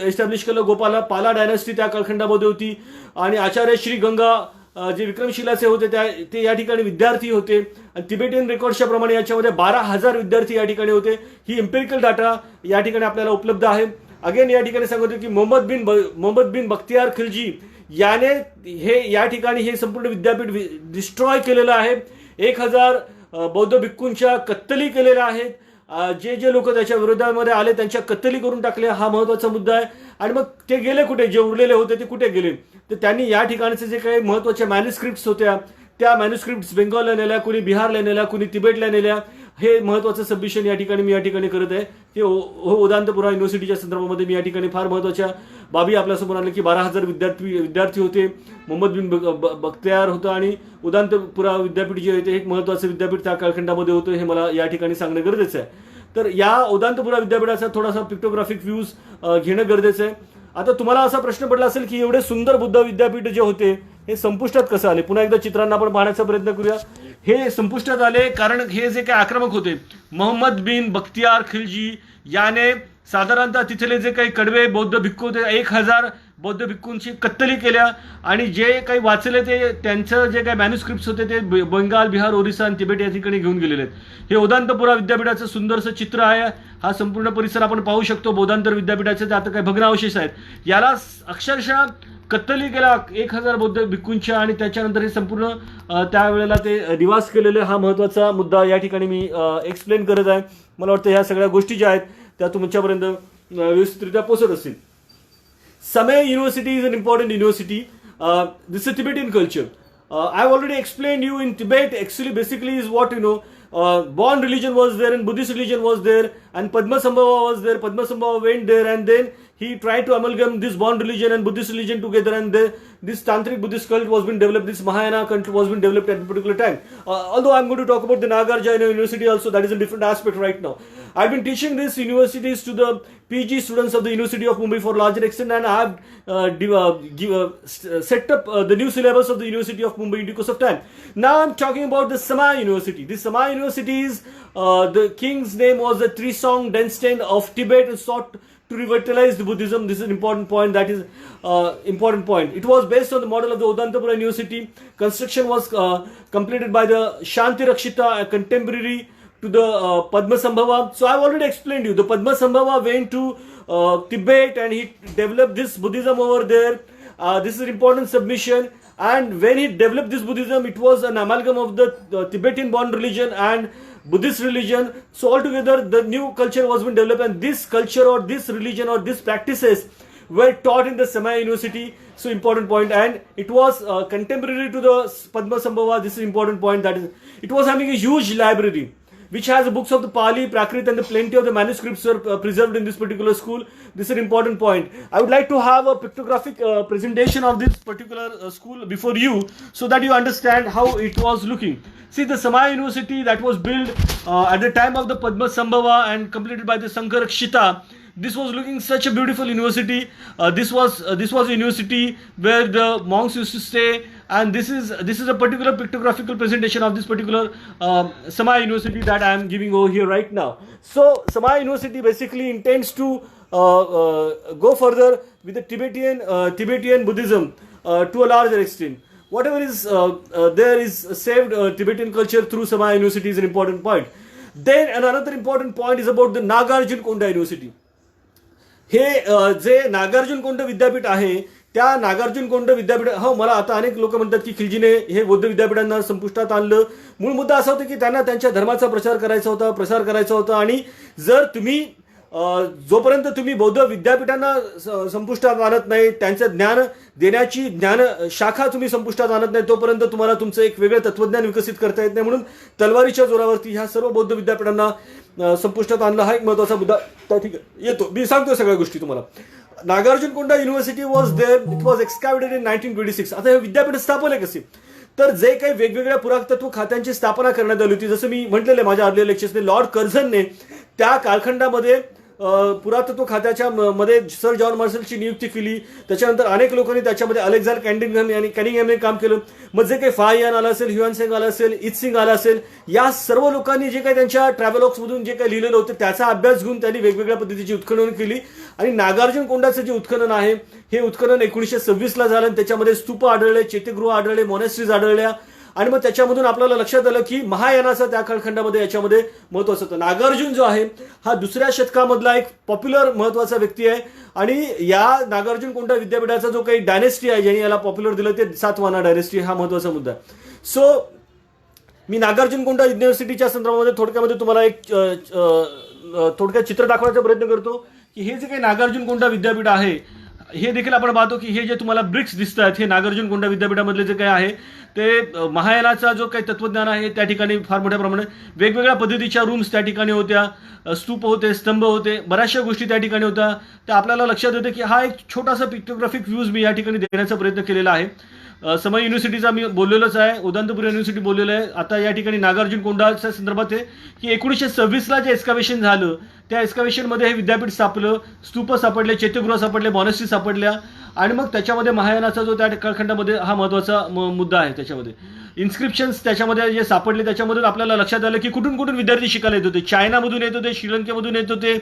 एस्टॅब्लिश केलं. पाला डायनेस्टी त्या कालखंडामध्ये होती आणि आचार्य श्री गंगा जे विक्रमशिलाचे होते ते या ठिकाणी विद्यार्थी होते. आणि तिबेटियन रेकॉर्ड्सच्या प्रमाणे याच्यामध्ये 12,000 विद्यार्थी या ठिकाणी होते. ही एम्पिरिकल डाटा या ठिकाणी आपल्याला उपलब्ध आहे. अगेन या ठिकाणी सांगतो की मोहम्मद बिन बख्तियार खिलजी याने या ठिकाणी हे संपूर्ण विद्यापीठ डिस्ट्रॉय केलेलं आहे. 1,000 बौद्ध भिक्खूंच्या कत्तली केलेल्या आहेत. जे लोक त्याच्या विरोधामध्ये आले त्यांच्या कत्तली करून टाकल्या, हा महत्वाचा मुद्दा आहे. आणि मग ते गेले कुठे, जे उरलेले होते ते कुठे गेले, तर त्यांनी या ठिकाणचे जे काही महत्वाच्या मॅन्युस्क्रिप्ट्स होत्या त्या मॅन्युस्क्रिप्ट्स बेंगॉलला नेल्या, कुणी बिहारला नेल्या, कुणी तिबेटला नेल्या. हे महत्वाचं सबमिशन या ठिकाणी मी या ठिकाणी करत आहे की उदंतपुरा युनिव्हर्सिटीच्या संदर्भामध्ये मी या ठिकाणी फार महत्वाच्या बाबी आपल्यासमोर आणल्या की 12,000 विद्यार्थी होते. मोहम्मद बिन बख्तियार होतं आणि उदंतपुरा विद्यापीठ जे आहे ते एक महत्वाचं विद्यापीठ त्या कालखंडामध्ये होतं, हे मला या ठिकाणी सांगणं गरजेचं आहे. तर या उदंतपुरा विद्यापीठाचा थोडासा पिक्टोग्राफिक व्ह्यूज घेणं गरजेचं आहे. आता तुम्हाला असा प्रश्न पडला असेल की एवढे सुंदर बुद्ध विद्यापीठ जे होते हे संपुष्टात कसं आले. पुन्हा एकदा चित्रांना आपण पाहण्याचा प्रयत्न करूया. हे संपुष्टात आले कारण हे जे काही आक्रमक होते, मोहम्मद बिन बख्तियार खिलजी याने साधारणतः तिथले जे काही कडवे बौद्ध भिक्खू होते 1,000 बौद्ध भिक्खूंची कत्तली केल्या आणि जे काही वाचले ते त्यांचं जे काही मॅन्युस्क्रिप्ट्स होते ते बंगाल, बिहार, ओरिसा आणि तिबेट या ठिकाणी घेऊन गेलेले आहेत. हे उदंतपुरा विद्यापीठाचं सुंदरसं चित्र आहे. हा संपूर्ण परिसर आपण पाहू शकतो. बौद्धांतर विद्यापीठाचे ते आता काही भग्नावशेष आहेत. याला अक्षरशः कत्तली केला 1,000 बौद्ध भिक्खूंच्या आणि त्याच्यानंतर हे संपूर्ण त्यावेळेला ते निवास केलेले, हा महत्वाचा मुद्दा या ठिकाणी मी एक्सप्लेन करत आहे. मला वाटतं ह्या सगळ्या गोष्टी ज्या आहेत त्या तुमच्यापर्यंत व्यवस्थितरित्या पोहोचत असतील. Samay University is an important university. This is Tibetan culture. I've already explained you in Tibet. Actually, basically, is what Bon religion was there and Buddhist religion was there, and Padmasambhava was there. Padmasambhava went there, and then he tried to amalgam this Bon religion and Buddhist religion together, and this Tantric Buddhist cult was being developed. This Mahayana cult was being developed at a particular time. Although I'm going to talk about the Nagarjuna University also, that is a different aspect right now. I've been teaching these universities to the PG students of the University of Mumbai for larger extent, and I have set up the new syllabus of the University of Mumbai in the course of time. Now I'm talking about the Samay University. This Samay University is the king's name was the Trisong Densten of Tibet, and sought to revitalize the Buddhism. This is an important point. That is important point. It was based on the model of the Uddantapura University. Construction was completed by the Shanti Rakshita, a contemporary to the Padmasambhava. So I've already explained you. The Padmasambhava went to Tibet and he developed this Buddhism over there. This is an important submission. And when he developed this Buddhism, it was an amalgam of the Tibetan born religion and Buddhist religion. So altogether the new culture was being developed, and this culture or this religion or these practices were taught in the Samay University. So important point. And it was contemporary to the Padmasambhava. This is important point. That is, it was having a huge library which has the books of the Pali, Prakrit, and the plenty of the manuscripts were preserved in this particular school. This is an important point. I would like to have a pictographic presentation of this particular school before you, so that you understand how it was looking. See, the Samay University that was built at the time of the Padmasambhava and completed by the Sangharakshita. This was looking such a beautiful university. This was a university where the monks used to stay, and this is a particular pictographical presentation of this particular Samay University that I am giving over here right now. So Samay University basically intends to go further with the Tibetan Buddhism to a larger extent. Whatever is there is saved Tibetan culture through Samay University is an important point. Then another important point is about the Nagarjunakonda University. हे जे नागार्जुनकोंड विद्यापीठ आहे त्या नागार्जुनकोंड विद्यापीठ, हो मला आता अनेक लोक म्हणतात की खिलजीने हे बौद्ध विद्यापीठांना संपुष्टात आणलं. मूळ मुद्दा असा होता की त्यांना त्यांच्या धर्माचा प्रसार करायचा होता आणि जर तुम्ही जोपर्यंत तुम्ही बौद्ध विद्यापीठांना संपुष्टात आणत नाही, त्यांचं ज्ञान देण्याची ज्ञान शाखा तुम्ही संपुष्टात आणत नाही, तोपर्यंत तुम्हाला तुमचं एक वेगळं तत्वज्ञान विकसित करता येत नाही. म्हणून तलवारीच्या जोरावरती ह्या सर्व बौद्ध विद्यापीठांना संपुष्टात आणलं हा एक महत्वाचा मुद्दा त्या ठिकाणी येतो. मी सांगतो सगळ्या गोष्टी तुम्हाला. Nagarjunakonda university was there, it was excavated in 1926. आता हे विद्यापीठ स्थापले कसे, तर जे काही वेगवेगळ्या पुरातत्व खात्यांची स्थापना करण्यात आली होती, जसं मी म्हटलेलं माझ्या अर्लियर लेक्चर्सने, लॉर्ड कर्झनने त्या कालखंडामध्ये पुरातत्व खात्याच्या मध्ये सर जॉन मार्शलची नियुक्ती केली. त्याच्यानंतर अनेक लोकांनी त्याच्यामध्ये अलेक्झांडर कॅनिंगहॅमने काम केलं. मग जे काही फायान आला असेल, ह्युआनसेंग आला असेल, इत्सिंग आला असेल, या सर्व लोकांनी जे काही त्यांच्या ट्रॅव्हलॉग्समधून जे काही लिहिलेलं होतं त्याचा अभ्यास घेऊन त्यांनी वेगवेगळ्या पद्धतीची उत्खनन केली. आणि नागार्जुनकोंडाचं जे उत्खनन आहे हे उत्खनन 1926ला झालं. त्याच्यामध्ये स्तूप आढळले, चैत्यगृह आढळले, मॉनेस्ट्रीज आढळल्या. आणि मग त्याच्यामधून आपल्याला लक्षात आलं की महायानाचा त्या कालखंडामध्ये याच्यामध्ये महत्वाचं होतं. नागार्जुन जो आहे हा 2ऱ्या शतकामधला एक पॉप्युलर महत्वाचा व्यक्ती आहे. आणि या नागार्जुनकोंडा विद्यापीठाचा जो काही डायनेस्टी आहे ज्यांनी याला पॉप्युलर दिलं ते सातवाहना डायनेस्टी, हा महत्वाचा मुद्दा आहे. सो मी नागार्जुनकोंडा युनिव्हर्सिटीच्या संदर्भामध्ये थोडक्यामध्ये तुम्हाला एक थोडक्यात चित्र दाखवण्याचा प्रयत्न करतो की हे जे काही नागार्जुनकोंडा विद्यापीठ आहे हे देखील आपण पाहतो की हे जे तुम्हाला ब्रिक्स दिसतात हे नागार्जुनकोंडा विद्यापीठामधले जे काही आहे ते महायानाचा जो काही तत्वज्ञान आहे त्या ठिकाणी फार मोठ्या प्रमाणात वेगवेगळ्या पद्धतीच्या रूम्स त्या ठिकाणी होत्या, स्तूप होते, स्तंभ होते, बऱ्याचशा गोष्टी त्या ठिकाणी होत्या. तर आपल्याला लक्षात येतं की हा एक छोटासा पिक्टोग्राफिक व्ह्यूज मी या ठिकाणी देण्याचा प्रयत्न केलेला आहे. समय युनिव्हर्सिटीचा मी बोललेलोच आहे, उदंतपूर युनिव्हर्सिटी बोललेलं आहे. आता या ठिकाणी नागार्जुनकोंडाच्या संदर्भात आहे की 1926ला जे एक्स्काव्हेशन झालं त्या एक्स्काव्हेशनमध्ये हे विद्यापीठ सापडलं, स्तूप सापडले, चैत्यगृह सापडले, मॉनेस्ट्री सापडल्या. आणि मग त्याच्यामध्ये महायानाचा जो त्या कालखंडामध्ये हा महत्वाचा मुद्दा आहे. त्याच्यामध्ये इन्स्क्रिप्शन्स त्याच्यामध्ये जे सापडले त्याच्यामधून आपल्याला लक्षात आलं की कुठून कुठून विद्यार्थी शिकायला येत होते. चायनामधून येत होते, श्रीलंकेमधून येत होते,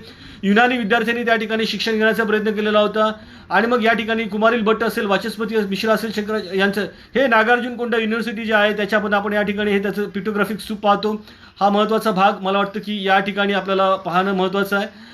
युनानी विद्यार्थ्यांनी त्या ठिकाणी शिक्षण घेण्याचा प्रयत्न केलेला होता. आणि मग या ठिकाणी कुमारिल भट्ट असेल, वाचस्पती मिश्रा असेल, शंकर यांचं हे नागार्जुनकोंडा युनिव्हर्सिटी जे आहे त्याच्यामध्ये आपण या ठिकाणी हे त्याचं पिक्टोग्राफिक स्तूप पाहतो. हा महत्वाचा भाग मला वाटतं की या ठिकाणी आपल्याला पाहणं महत्वाचं आहे.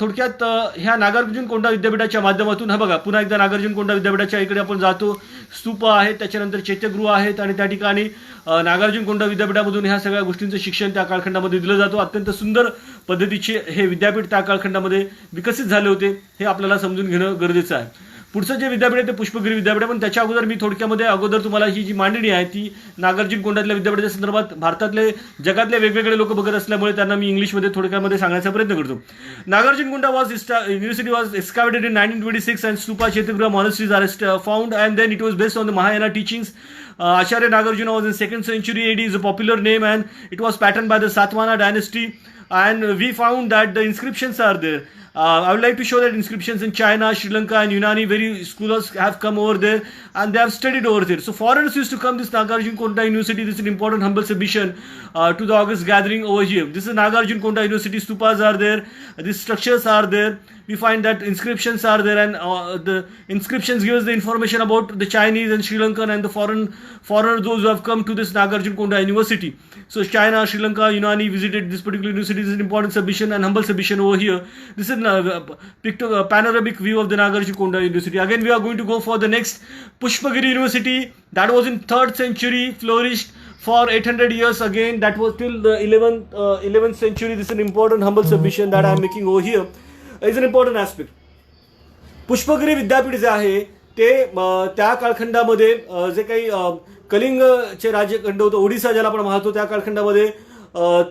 थोडक्यात ह्या नागार्जुनकोंडा विद्यापीठाच्या माध्यमातून हा बघा पुन्हा एकदा नागार्जुनकोंडा विद्यापीठाच्या इकडे आपण जातो. स्तूप आहेत, त्याच्यानंतर चैत्यगृह आहेत आणि त्या ठिकाणी नागार्जुनकोंडा विद्यापीठामधून ह्या सगळ्या गोष्टींचं शिक्षण त्या कालखंडामध्ये दिलं जातं. अत्यंत सुंदर पद्धतीचे हे विद्यापीठ त्या कालखंडामध्ये विकसित झाले होते हे आपल्याला समजून घेणं गरजेचं आहे. पुढचं जे विद्यापीठ आहे ते पुष्पगिरी विद्यापीठ. पण त्याच्या अगोदर मी थोडक्यामध्ये तुम्हाला ही जी मांडणी आहे ती नागार्जुनकोंडातल्या विद्यापीठाच्या संदर्भात भारतातले जगातले वेगवेगळे लोक बघत असल्यामुळे त्यांना मी इंग्लिशमध्ये थोडक्यामध्ये सांगण्याचा प्रयत्न करतो. Nagarjunakonda university was excavated in 1926 and stupa, chaityagraha, monasteries are found, and then it was based on the Mahayana teachings. Acharya Nagarjuna was in 2nd century AD, is a popular name, and it was patterned by the Satvana dynasty. And we found that the inscriptions are there. I would like to show that inscriptions in China, Sri Lanka and Unani, very scholars have come over there and they have studied over there. So foreigners used to come this Nagarjunakonda University. This is an important humble submission to the August gathering over here. This is Nagarjunakonda University. Stupas are there. These structures are there. We find that inscriptions are there, and the inscriptions give us the information about the Chinese and Sri Lankan and the foreigners those who have come to this Nagarjunakonda University. So China, Sri Lanka, Unani visited this particular university. This is an important submission and humble submission over here. This is a panoramic view of the Nagarjunakonda University. Again, we are going to go for the next Pushpagiri University. That was in 3rd century, flourished for 800 years. Again, that was till the 11th century. This is an important humble submission that I am making over here. Is an important aspect. Pushpagiri विद्यापीठ जे आहे ते त्या कालखंडामध्ये जे काही कलिंगचे राज्यखंड होतं, ओडिसा ज्याला आपण पाहतो, त्या कालखंडामध्ये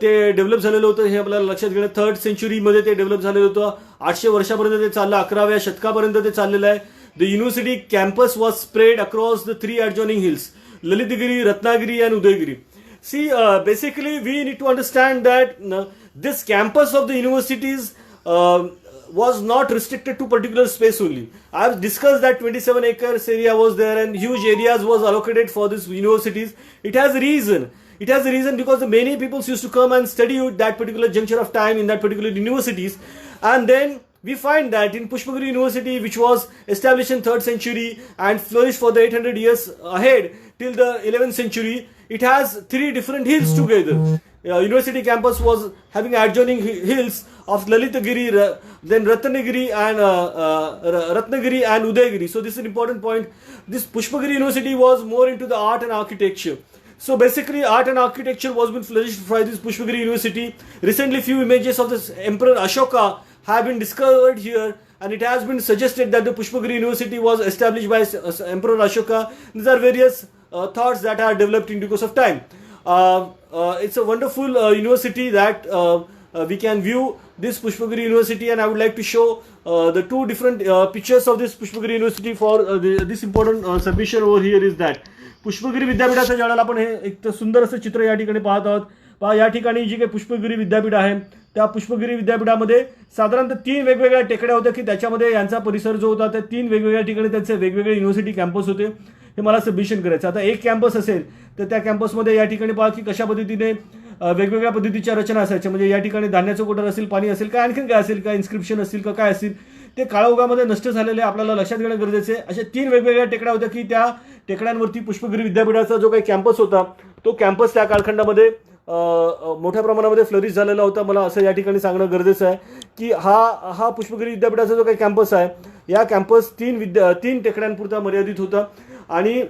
ते डेव्हलप झालेलं होतं. हे आपल्याला लक्षात घेणं. 3rd सेंचुरीमध्ये ते डेव्हलप झालेलं होतं. 800 वर्षापर्यंत ते चाललं. 11व्या शतकापर्यंत ते चाललेलं आहे. The university campus was spread across the 3 adjoining hills, Lalitgiri, Ratnagiri and Udayagiri. See, basically we need to understand that this campus of the universities was not restricted to particular space only. I have discussed that 27 acres area was there and huge areas was allocated for these universities. It has a reason. It has a reason because the many people used to come and study at that particular juncture of time in that particular universities. And then we find that in Pushpagiri University, which was established in 3rd century and flourished for the 800 years ahead till the 11th century, it has 3 different hills together. University campus was having adjoining hills of Lalitagiri, then Ratnagiri and Udayagiri. So this is an important point. This Pushpagiri University was more into the art and architecture. So basically art and architecture was been flourished by this Pushpagiri University. Recently few images of this Emperor Ashoka have been discovered here, and it has been suggested that the Pushpagiri University was established by Emperor Ashoka. These are various thoughts that are developed in due course of time. It's a wonderful university that we can view this Pushpagiri University, and I would like to show the two different pictures of this Pushpagiri University for this important submission over here is that Pushpagiri विद्यापीठाच्या ज्यावेळेला आपण हे एक सुंदर असं चित्र या ठिकाणी पाहत आहोत. पहा या ठिकाणी जी काही पुष्पगिरी विद्यापीठ आहे त्या पुष्पगिरी विद्यापीठामध्ये साधारणतः 3 वेगवेगळ्या टेकड्या होत्या की त्याच्यामध्ये यांचा परिसर जो होता त्या 3 वेगवेगळ्या ठिकाणी त्यांचे वेगवेगळे युनिव्हर्सिटी कॅम्पस होते. हे मला सबमिशन करायचं. आता एक कॅम्पस असेल तर त्या कॅम्पसमध्ये या ठिकाणी पहा की कशा पद्धतीने वेगवेगळ्या पद्धतीच्या रचना असायच्या. म्हणजे या ठिकाणी धान्याचं कोटर असेल, पाणी असेल, काय आणखीन काय असेल, काय इन्स्क्रिप्शन असतील का काय असेल ते काळोखामध्ये नष्ट झालेले आपल्याला लक्षात घेणं गरजेचे आहे. अशा 3 वेगवेगळ्या टेकड्या होत्या की त्या टेकड्यांवरती पुष्पगिरी विद्यापीठाचा जो काही कॅम्पस होता तो कॅम्पस त्या कालखंडामध्ये मोठ्या प्रमाणामध्ये फ्लरिश झालेला होता. मला असं या ठिकाणी सांगणं गरजेचं आहे की हा पुष्पगिरी विद्यापीठाचा जो काही कॅम्पस आहे या कॅम्पस 3 टेकड्यांपुरता मर्यादित होता आणि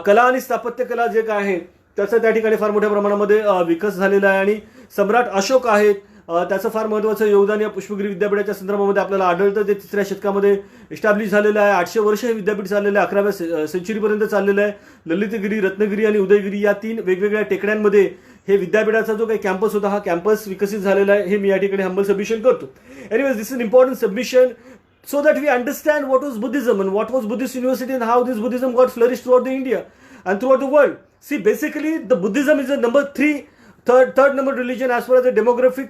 कला आणि स्थापत्य कला जे काय आहे त्याचा त्या ठिकाणी फार मोठ्या प्रमाणामध्ये विकास झालेला आहे. आणि सम्राट अशोक आहेत त्याचं फार महत्त्वाचं योगदान या पुष्पगिरी विद्यापीठाच्या संदर्भामध्ये आपल्याला आढळतं. ते 3ऱ्या शतकामध्ये इस्टॅब्लिश झालेलं आहे. 800 वर्ष हे विद्यापीठ चाललेलं आहे. 11व्या सेंचुरीपर्यंत चाललेलं आहे. ललितगिरी, रत्नगिरी आणि उदयगिरी या 3 वेगवेगळ्या टेकड्यांमध्ये हे विद्यापीठाचा जो काही कॅम्पस होता हा कॅम्पस विकसित झालेला आहे. हे मी या ठिकाणी हंबल सबमिशन करतो. Anyways this is important submission so that we understand what was Buddhism and what was Buddhist university and how this Buddhism got flourished throughout the India and throughout the world. See, basically the Buddhism is the third number religion as far as the demographic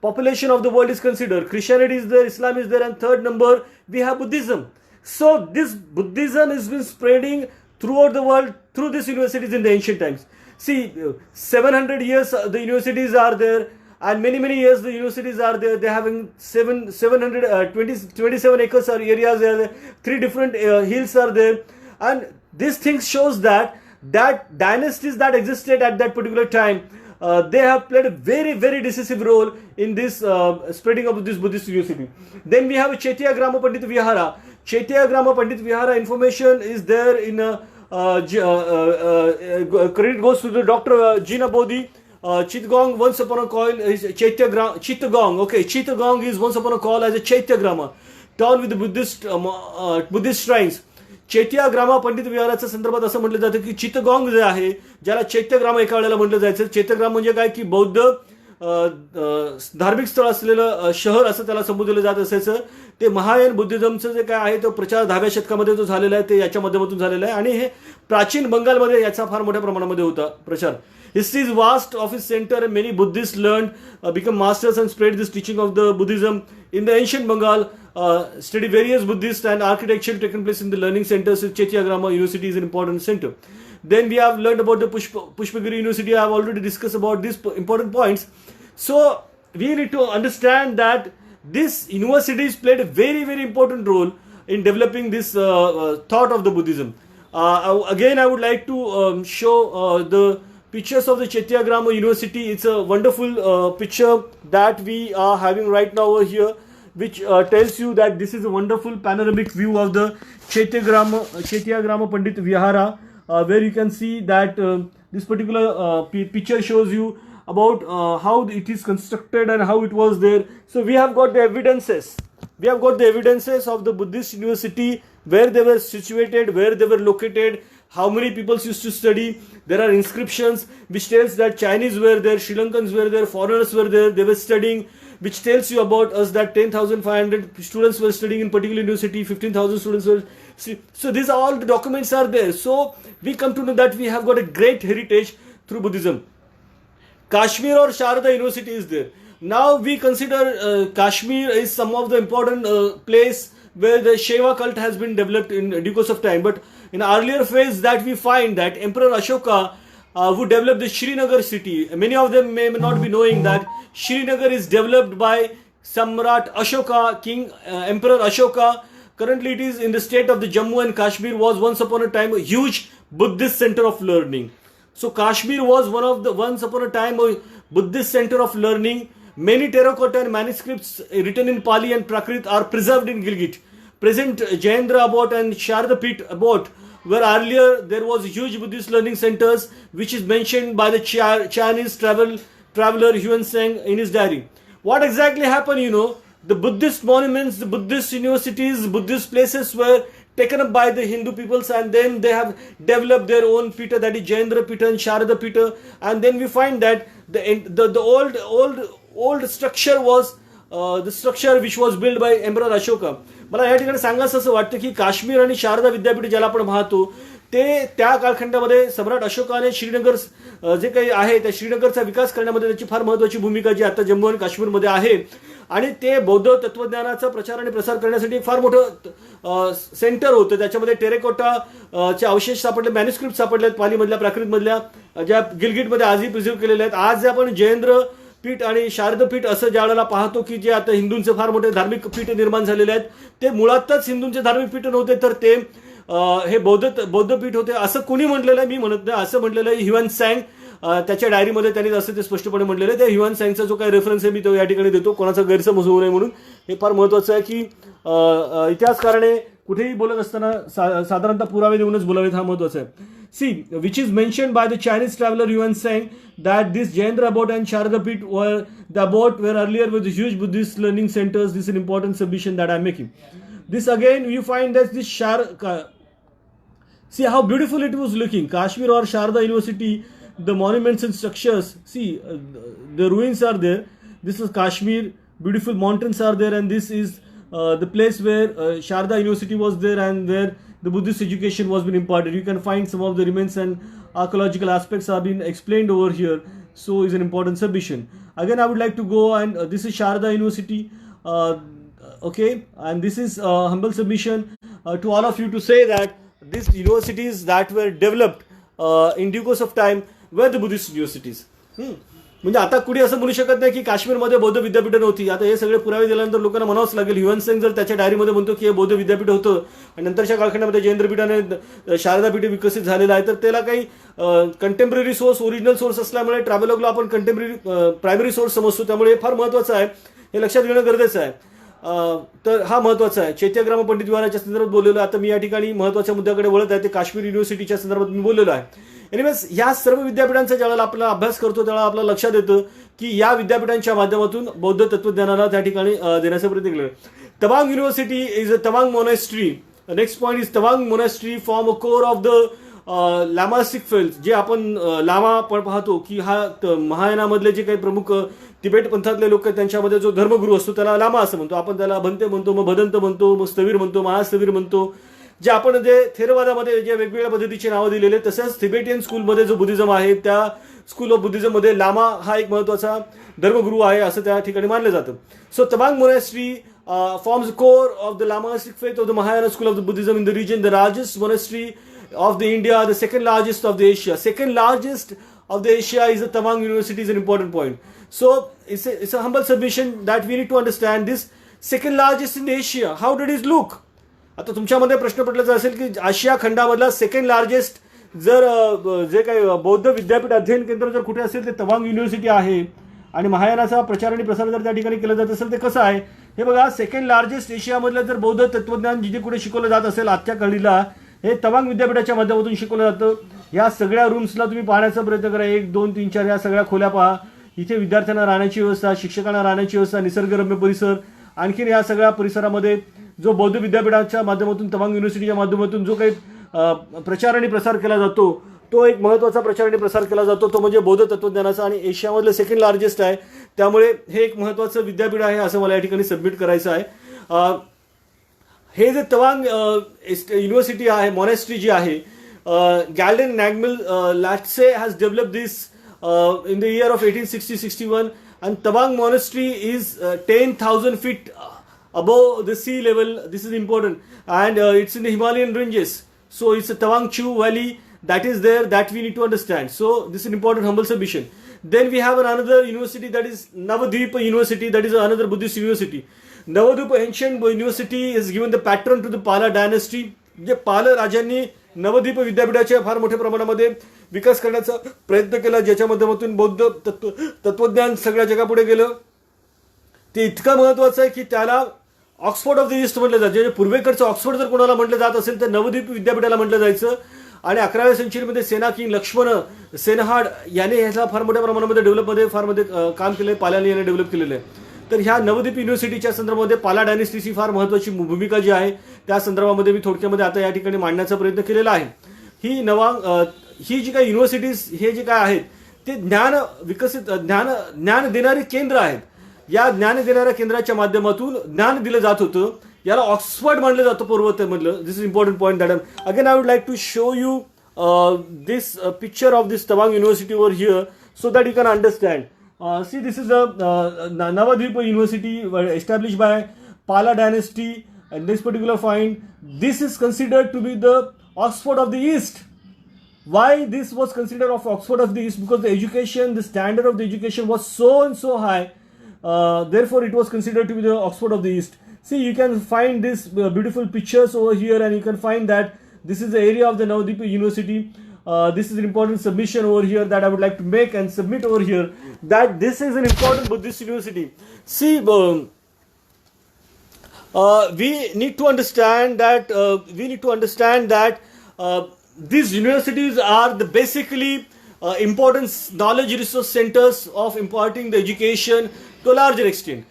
population of the world is considered. Christianity is there, Islam is there, and third number we have Buddhism. So this Buddhism has been spreading throughout the world through these universities in the ancient times. See, 700 years the universities are there, and many years the universities are there. They having 27 acres or areas there. 3 different hills are there, and this thing shows that dynasties that existed at that particular time they have played a very decisive role in this spreading of this Buddhist university. Then we have Chaitya Grama Pandit Vihara. Chaitya Grama Pandit Vihara information is there in credit goes to the Dr. Jina Bodhi. Chittagong once upon a call is Chittagong. Okay, Chittagong is once upon a call as a Chaitya Grama, town with the Buddhist shrines. चैत्य ग्रामा पंडित विहाराच्या संदर्भात असं म्हटलं जातं की चित्तगोंग जे आहे ज्याला चैत्यग्राम एका वेळेला म्हटलं जायचं. चैत्यग्राम म्हणजे काय की बौद्ध धार्मिक स्थळ असलेलं शहर असं त्याला संबोधलं जात असायचं. ते महायान बुद्धिझमचं जे काय आहे तो प्रचार 10व्या शतकामध्ये जो झालेला आहे ते याच्या माध्यमातून झालेला आहे आणि हे प्राचीन बंगालमध्ये याचा फार मोठ्या प्रमाणामध्ये होता प्रचार. History is vast of its center and many Buddhists learned, become masters and spread this teaching of the Buddhism. In the ancient Bengal, study various Buddhist and architecture taken place in the learning centers. Chaityagrama University is an important center. Then we have learned about the Pushpagiri University. I have already discussed about these important points. So we need to understand that this universities played a very important role in developing this thought of the Buddhism. Again, I would like to show the pictures of the Chaityagrama University. It's a wonderful picture that we are having right now over here, which tells you that this is a wonderful panoramic view of the Chaityagrama Pandit Vihara, where you can see that this particular picture shows you about how it is constructed and how it was there. So we have got the evidences. We have got the evidences of the Buddhist university, where they were situated, where they were located, how many people used to study. There are inscriptions which tells that Chinese were there, Sri Lankans were there, foreigners were there, they were studying, which tells you about us that 10,500 students were studying in particular university, 15,000 students were. So these are all the documents are there. So we come to know that we have got a great heritage through Buddhism. Kashmir or Sharda University is there. Now we consider Kashmir is some of the important place where the Shaiva cult has been developed in due course of time. But in earlier phase that we find that Emperor Ashoka who developed the Srinagar city. Many of them may not be knowing that Srinagar is developed by Samrat Ashoka, King Emperor Ashoka. Currently it is in the state of the Jammu, and Kashmir was once upon a time a huge Buddhist center of learning. So Kashmir was once upon a time a Buddhist center of learning. Many terracotta and manuscripts written in Pali and Prakrit are preserved in Gilgit. Present Jayendra Abot and Shardapit Abot, where earlier there was huge Buddhist learning centers, which is mentioned by the Chinese traveler Yuan Seng in his diary. what exactly happened, the Buddhist monuments, the Buddhist universities, Buddhist places were taken up by the Hindu peoples, and then they have developed their own Pita, that is Jayendra Pita and Sharada Pita, and then we find that the old structure was the structure which was built by Emperor Ashoka. मला या ठिकाणी सांगायचं असं वाटतं की काश्मीर आणि शारदा विद्यापीठ ज्याला आपण पाहतो ते त्या कालखंडामध्ये सम्राट अशोकाने श्रीनगर जे काही आहे त्या श्रीनगरचा विकास करण्यामध्ये त्याची फार महत्त्वाची भूमिका जी आता जम्मू आणि काश्मीरमध्ये आहे, आणि ते बौद्ध तत्वज्ञानाचा प्रचार आणि प्रसार करण्यासाठी फार मोठं सेंटर होतं. त्याच्यामध्ये टेरेकोटा चे अवशेष सापडले, मॅन्युस्क्रिप्ट सापडले पालीमधल्या प्राकृतमधल्या, ज्या गिलगिटमध्ये आजही प्रिझर्व केलेल्या आहेत. आज आपण जयेंद्र पीठ आणि शारदपीठ असं ज्या वेळेला पाहतो की जे आता हिंदूंचे फार मोठे धार्मिक पीठ निर्माण झालेले आहेत, ते मुळातच हिंदूंचे धार्मिक पीठ नव्हते, तर ते हे बौद्धपीठ होते असं कोणी म्हटलेलं आहे, मी म्हणत नाही, असं म्हटलेलं आहे ह्युएन सॅंग त्याच्या डायरीमध्ये त्यांनी असं ते स्पष्टपणे म्हटलेलं आहे. त्या ह्युएन सॅंगचा जो काही रेफरन्स आहे मी तो या ठिकाणी देतो, कोणाचा गैरसमज होऊ नये म्हणून. हे फार महत्त्वाचं आहे की इतिहासकाराने कुठेही बोलत असताना साधारणतः पुरावे देऊनच बोलावेत, हा महत्त्वाचा आहे. See, which is mentioned by the Chinese traveler Yuan Sang that this Jayendra Abode and Sharada Pit were earlier with huge Buddhist learning centers. This is an important submission that I am making. This again you find that this see how beautiful it was looking. Kashmir or Sharda University, the monuments and structures. See, the ruins are there. This is Kashmir. Beautiful mountains are there, and this is the place where Sharda University was there and where the Buddhist education was being imparted. You can find some of the remains and archaeological aspects are being explained over here. So is an important submission. Again, I would like to go and this is Sharda University. Okay, and this is humble submission to all of you to say that these universities that were developed in due course of time were the Buddhist universities. म्हणजे आता कुणी असं म्हणू शकत नाही की काश्मीरमध्ये बौद्ध विद्यापीठ नव्हती. आता हे सगळे पुरावे दिल्यानंतर लोकांना म्हणावंच लागेल. ह्युएन सॅंग जर त्याच्या डायरीमध्ये म्हणतो की हे बौद्ध विद्यापीठ होतं आणि नंतरच्या कालखंडामध्ये जयेंद्रपीठाने शारदापीठ विकसित झालेलं आहे, तर त्याला काही कंटेम्पररी सोर्स, ओरिजिनल सोर्स असल्यामुळे ट्रॅव्हलॉगला आपण कंटेम्पररी प्रायमरी सोर्स समजतो. त्यामुळे हे फार महत्त्वाचं आहे, हे लक्षात घेणं गरजेचं आहे. तर हा महत्त्वाचा आहे. चैत्यग्राम पंडित विहाराच्या संदर्भात बोललेलो. आता मी या ठिकाणी महत्त्वाच्या मुद्द्याकडे वळत आहे, ते काश्मीर युनिव्हर्सिटीच्या संदर्भात मी बोललेलो आहे. एनिवेज, या सर्व विद्यापीठांचा ज्यावेळेला आपला अभ्यास करतो त्यावेळेला आपल्याला लक्षात येतं की या विद्यापीठांच्या माध्यमातून बौद्ध तत्वज्ञानाला त्या ठिकाणी देण्याचा प्रयत्न केला. Tawang university is a Tawang monastery. Next point is Tawang monastery form a core of the lamaistic fells. जे आपण लामा पण पाहतो की हा महायानामधले जे काही प्रमुख तिबेट पंथातले लोक आहेत त्यांच्यामध्ये जो धर्मगुरू असतो त्याला लामा असं म्हणतो आपण. त्याला भंते म्हणतो, मग भदंत म्हणतो, मग स्थवीर म्हणतो, महास्थवीर म्हणतो. जे आपण जे थेरवादामध्ये जे वेगवेगळ्या पद्धतीची नावं दिलेले, तसंच तिबेटियन स्कूलमध्ये जो बुद्धिझम आहे त्या स्कूल ऑफ बुद्धिझममध्ये लामा हा एक महत्त्वाचा धर्मगुरू आहे असं त्या ठिकाणी मानलं जातं. सो Tawang मोनॅस्ट्री forms the core of the Lamastic faith of the Mahayana school of the Buddhism in the region. The largest monastery of the India, the second largest of the Asia. Second largest of the Asia is the Tawang University, is an important point. So it's a humble submission that we need to understand this second largest in Asia. How did it look? आता तुमच्यामध्ये प्रश्न पडलाच असेल की Asia खंडामधला second largest जर जे काही बौद्ध विद्यापीठ अध्ययन केंद्र जर कुठे असेल ते तवांग युनिव्हर्सिटी आहे आणि महायानाचा प्रचार आणि प्रसार जर त्या ठिकाणी केला जात असेल ते कसं आहे हे बघा. सेकंड लार्जेस्ट एशियामधलं जर बौद्ध तत्वज्ञान जिथे कुठे शिकवलं जात असेल आजच्या कळीला हे तवांग विद्यापीठाच्या माध्यमातून शिकवलं जातं. या सगळ्या रूम्सला तुम्ही पाहण्याचा प्रयत्न करा. 1, 2, 3, 4 या सगळ्या खोल्या पहा. इथे विद्यार्थ्यांना राहण्याची व्यवस्था, शिक्षकांना राहण्याची व्यवस्था, निसर्गरम्य परिसर. आणखीन या सगळ्या परिसरामध्ये जो बौद्ध विद्यापीठाच्या माध्यमातून तवांग युनिव्हर्सिटीच्या माध्यमातून जो काही प्रचार आणि प्रसार केला जातो तो एक महत्त्वाचा प्रचार आणि प्रसार केला जातो तो म्हणजे बौद्ध तत्वज्ञानाचा आणि एशियामधलं सेकंड लार्जेस्ट आहे. त्यामुळे हे एक महत्त्वाचं विद्यापीठ आहे असं मला या ठिकाणी सबमिट करायचं आहे. हे जे तवांग युनिव्हर्सिटी आहे, मॉनेस्ट्री जी आहे, Galden Namgyal Lhatse has develop this in the year of 1860-61 and Tawang monastery is 10,000 feet above the sea level. This is important and it's in the Himalayan ranges. So it's a Tawang Chu valley that is there that we need to understand. So this is an important humble submission. Then we have another university that is Navadvipa University, that is another Buddhist university. Navadvipa ancient university is given the patron to the Pala dynasty. जे पाल राजांनी नवद्वीप विद्यापीठाचे फार मोठ्या प्रमाणामध्ये विकास करण्याचा प्रयत्न केला ज्याच्या माध्यमातून बौद्ध तत्वज्ञान सगळ्या जगापुढे गेलं. ते इतकं महत्त्वाचं आहे की त्याला ऑक्सफोर्ड ऑफ द ईस्ट म्हटलं जातं. जे पूर्वेकडचं ऑक्सफोर्ड जर कोणाला म्हटलं जात असेल तर नवद्वीप विद्यापीठाला म्हटलं जायचं. आणि 11व्या सेंचुरीमध्ये सेना किंग लक्ष्मण सेनहाड याने ह्याला फार मोठ्या प्रमाणामध्ये डेव्हलपमध्ये फार मध्ये काम केलं आहे. पाल्याने याने डेव्हलप केलेलं आहे. तर ह्या नवद्वीप युनिव्हर्सिटीच्या संदर्भामध्ये पाला डायनेस्टीची फार महत्त्वाची भूमिका जी आहे त्या संदर्भामध्ये मी थोडक्यामध्ये आता या ठिकाणी मांडण्याचा प्रयत्न केलेला आहे. ही जी काही युनिव्हर्सिटीज हे जे काय आहेत ते ज्ञान देणारी केंद्र आहेत. या ज्ञान देणाऱ्या केंद्राच्या माध्यमातून ज्ञान दिलं जात होतं. याला ऑक्सफर्ड मानलं जातं पूर्वोत्तरमधलं. This is important point that again I would like to show you this picture of this Tawang University over here so that you can understand. See, this is the Navadvipa University established by Pala dynasty, and this particular find, this is considered to be the Oxford of the East. Why this was considered of Oxford of the East? Because the education, the standard of the education was so and so high, therefore it was considered to be the Oxford of the East. See, you can find these beautiful pictures over here, and you can find that this is the area of the Navadvip University. This is an important submission over here that I would like to make and submit over here, that this is an important Buddhist university. See, we need to understand that these universities are the basically important knowledge resource centers of imparting the education to a larger extent.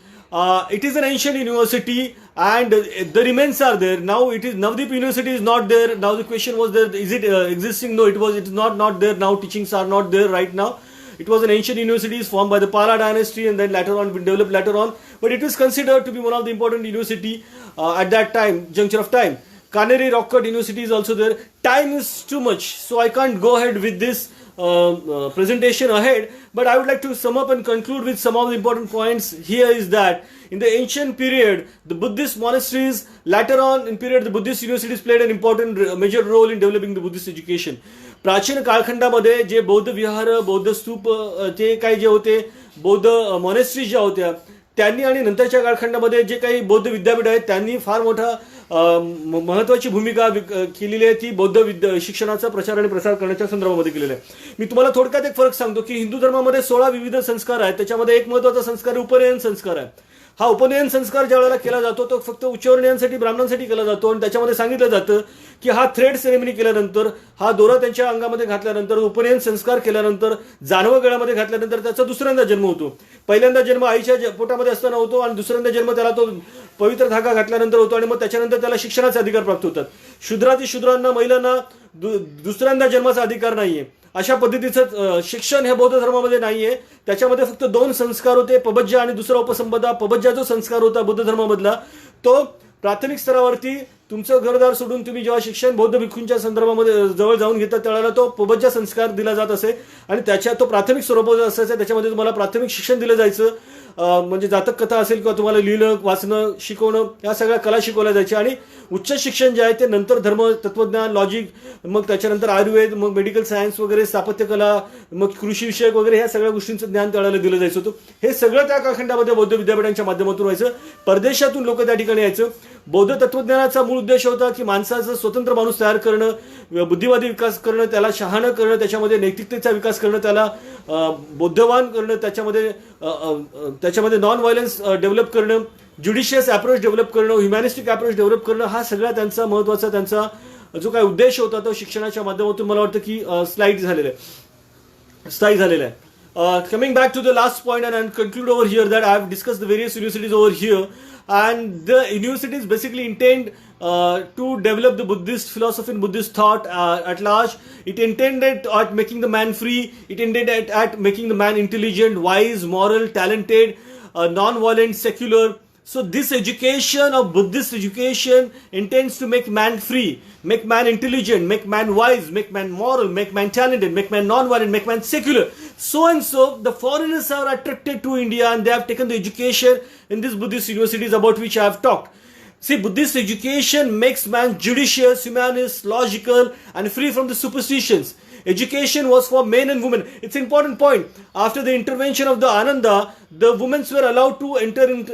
It is an ancient university and the remains are there. Now it is Navadvip University is not there. Now the question was there, is it existing? No, it is not there. Now teachings are not there right now. It was an ancient university formed by the Pala dynasty and then later on developed later on. But it is considered to be one of the important university at that time, juncture of time. Canary Rock Cut University is also there. Time is too much, so I can't go ahead with this presentation ahead, but I would like to sum up and conclude with some of the important points here. Is that in the ancient period the Buddhist monasteries, later on in period the Buddhist universities played an important major role in developing the Buddhist education. प्राचीन कालखंडामध्ये जे बौद्ध विहार, बौद्ध स्तूप, ते काही जे होते बौद्ध monasteries ज्या होत्या त्यांनी आणि नंतरच्या कालखंडामध्ये जे काही बौद्ध विद्यापीठ आहेत त्यांनी फार मोठा महत्त्वाची भूमिका केलेली आहे. ती बौद्ध शिक्षणाचा प्रचार आणि प्रसार करण्याच्या संदर्भामध्ये केलेला आहे. मी तुम्हाला थोडक्यात एक फरक सांगतो की हिंदू धर्मामध्ये 16 विविध संस्कार आहेत. त्याच्यामध्ये एक महत्त्वाचा संस्कार उपनयन संस्कार आहे. हा उपनयन संस्कार ज्या वेळेला केला जातो तो फक्त उच्चवर्णीयांसाठी, ब्राह्मणांसाठी केला जातो आणि त्याच्यामध्ये सांगितलं जातं की हा थ्रेड सेरेमनी केल्यानंतर, हा दोरा त्यांच्या अंगामध्ये घातल्यानंतर, उपनयन संस्कार केल्यानंतर, जानवं गळ्यामध्ये घातल्यानंतर त्याचा दुसऱ्यांदा जन्म होतो. पहिल्यांदा जन्म आईच्या पोटामध्ये असताना होतो आणि दुसऱ्यांदा जन्म त्याला तो पवित्र धागा घातल्यानंतर होतो आणि मग त्याच्यानंतर त्याला शिक्षणाचे अधिकार प्राप्त होतात. शूद्रांना, महिलांना दुसऱ्यांदा जन्माचा अधिकार नाहीये. अशा पद्धतीचं शिक्षण हे बौद्ध धर्मामध्ये नाहीये. त्याच्यामध्ये फक्त 2 संस्कार होते, पबज्जा आणि दुसरा उपसंपदा. पबज्जा जो संस्कार होता बौद्ध धर्मामधला तो प्राथमिक स्तरावरती तुमचं घरदार सोडून तुम्ही जेव्हा शिक्षण बौद्ध भिक्खूंच्या संदर्भामध्ये जवळ जाऊन घेता त्यावेळेला तो पबज्जा संस्कार दिला जात असे आणि त्याच्या तो प्राथमिक स्वरूपाचा असायचा. त्याच्यामध्ये तुम्हाला प्राथमिक शिक्षण दिलं जायचं, म्हणजे जातक कथा असेल किंवा तुम्हाला लिहिणं, वाचणं, शिकवणं या सगळ्या कला शिकवल्या जायच्या. आणि उच्च शिक्षण जे आहे ते नंतर धर्म, तत्वज्ञान, लॉजिक, मग त्याच्यानंतर आयुर्वेद, मग मेडिकल सायन्स वगैरे, स्थापत्यकला, मग कृषी विषयक वगैरे ह्या सगळ्या गोष्टींचं ज्ञान त्यावेळेला दिलं जायचं होतं. हे सगळं त्या कालखंडामध्ये बौद्ध विद्यापीठांच्या माध्यमातून व्हायचं. परदेशातून लोक त्या ठिकाणी यायचं. बौद्ध तत्वज्ञानाचा मूळ उद्देश होता की माणसाचं स्वतंत्र माणूस तयार करणं, बुद्धिवादी विकास करणं, त्याला शहाणं करणं, त्याच्यामध्ये नैतिकतेचा विकास करणं, त्याला बौद्धवान करणं, त्याच्यामध्ये नॉन व्हायलन्स डेव्हलप करणं, ज्युडिशियस अप्रोच डेव्हलप करणं, ह्युमॅनिस्टिक अप्रोच डेव्हलप करणं, हा सगळा त्यांचा महत्त्वाचा त्यांचा जो काही उद्देश होता तो शिक्षणाच्या माध्यमातून मला वाटतं की स्थायी झालेला आहे. Coming back to the last point and conclude over here that I have discussed the various universities over here, and the universities basically intend to develop the Buddhist philosophy and Buddhist thought at large. It intended at making the man free. It intended at making the man intelligent, wise, moral, talented, non-violent, secular. So this education of Buddhist education intends to make man free, make man intelligent, make man wise, make man moral, make man talented, make man non-violent, make man secular. So and so the foreigners are attracted to India and they have taken the education in these Buddhist universities about which I have talked. See, Buddhist education makes man judicious, humanist, logical and free from the superstitions. Education was for men and women. It's an important point. After the intervention of the Ananda, the women were allowed to enter in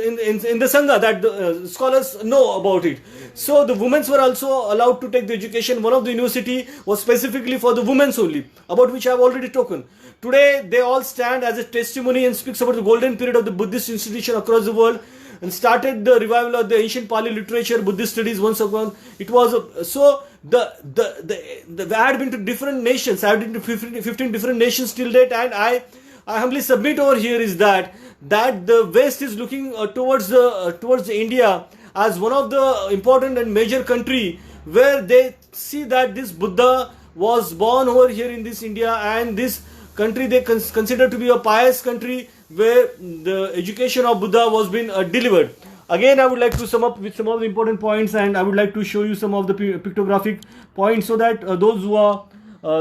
the Sangha. That the scholars know about it. So the women were also allowed to take the education. One of the university was specifically for the women only, about which I have already spoken. Today, they all stand as a testimony and speaks about the golden period of the Buddhist institution across the world, and started the revival of the ancient Pali literature, Buddhist studies once again. It was so I had been to different nations. I had been to 15 different nations till date, and I humbly submit over here is that the West is looking towards the India as one of the important and major country where they see that this Buddha was born over here in this India, and this country they consider to be a pious country where the education of Buddha was being delivered. Again, I would like to sum up with some of the important points, and I would like to show you some of the pictographic points so that those who are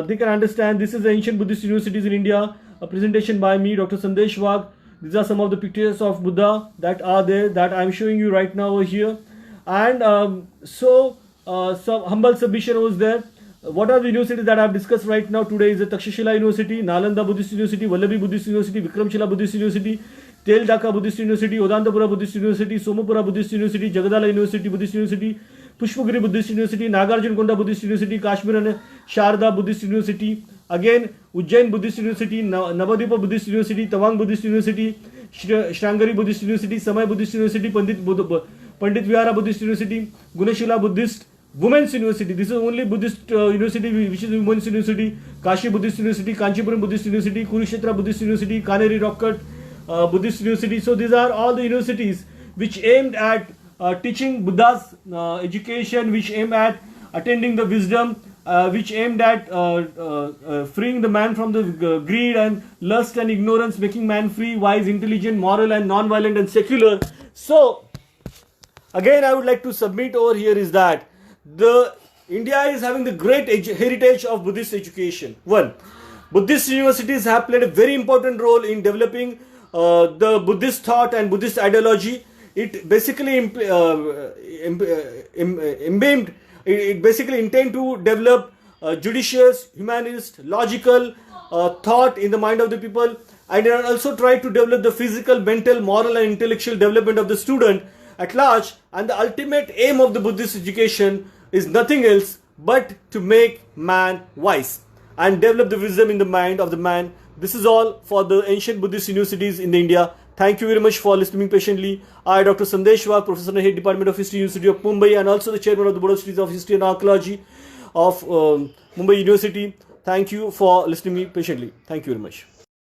they can understand. This is the ancient Buddhist universities in India, a presentation by me, Dr. Sandesh Wagh. These are some of the pictures of Buddha that are there that I am showing you right now over here. And some humble submission was there. What are the universities that I have discussed right now today is the Takshashila University, Nalanda Buddhist University, Vallabhi Buddhist University, Vikramshila Buddhist University, Tel Dhaka Buddhist University, Odantapura Buddhist University, Somapura Buddhist University, Jagadala University Buddhist University, Pushpagiri Buddhist University, Nagarjuna Buddhist University, Kashmir and Sharda Buddhist University, again Ujjain Buddhist University, Navadvipa Buddhist University, Tawang Buddhist University, Shrangari Buddhist University, Samay Buddhist University, Pandit Vihara Buddhist University, Gunashila Buddhist Women's University. This is only Buddhist university which is Women's University, Kashi Buddhist University, Kanchipuram Buddhist University, Kurukshetra Buddhist University, Kaneri Rock Cut Buddhist University. So these are all the universities which aimed at teaching Buddha's education, which aimed at attending the wisdom, which aimed at freeing the man from the greed and lust and ignorance, making man free, wise, intelligent, moral and non-violent and secular. So again, I would like to submit over here is that India is having the great heritage of Buddhist education. One, Buddhist universities have played a very important role in developing the Buddhist thought and Buddhist ideology. It basically it basically intend to develop judicious, humanist, logical thought in the mind of the people, and also try to develop the physical, mental, moral and intellectual development of the student at large. And the ultimate aim of the Buddhist education is nothing else but to make man wise and develop the wisdom in the mind of the man. This is all for the ancient Buddhist universities in India. Thank you very much for listening patiently. I, Dr. Sandesh Wagh, Professor and Head Department of History, University of Mumbai, and also the Chairman of the Board of Studies of History and Archaeology of Mumbai University. Thank you for listening me patiently. Thank you very much.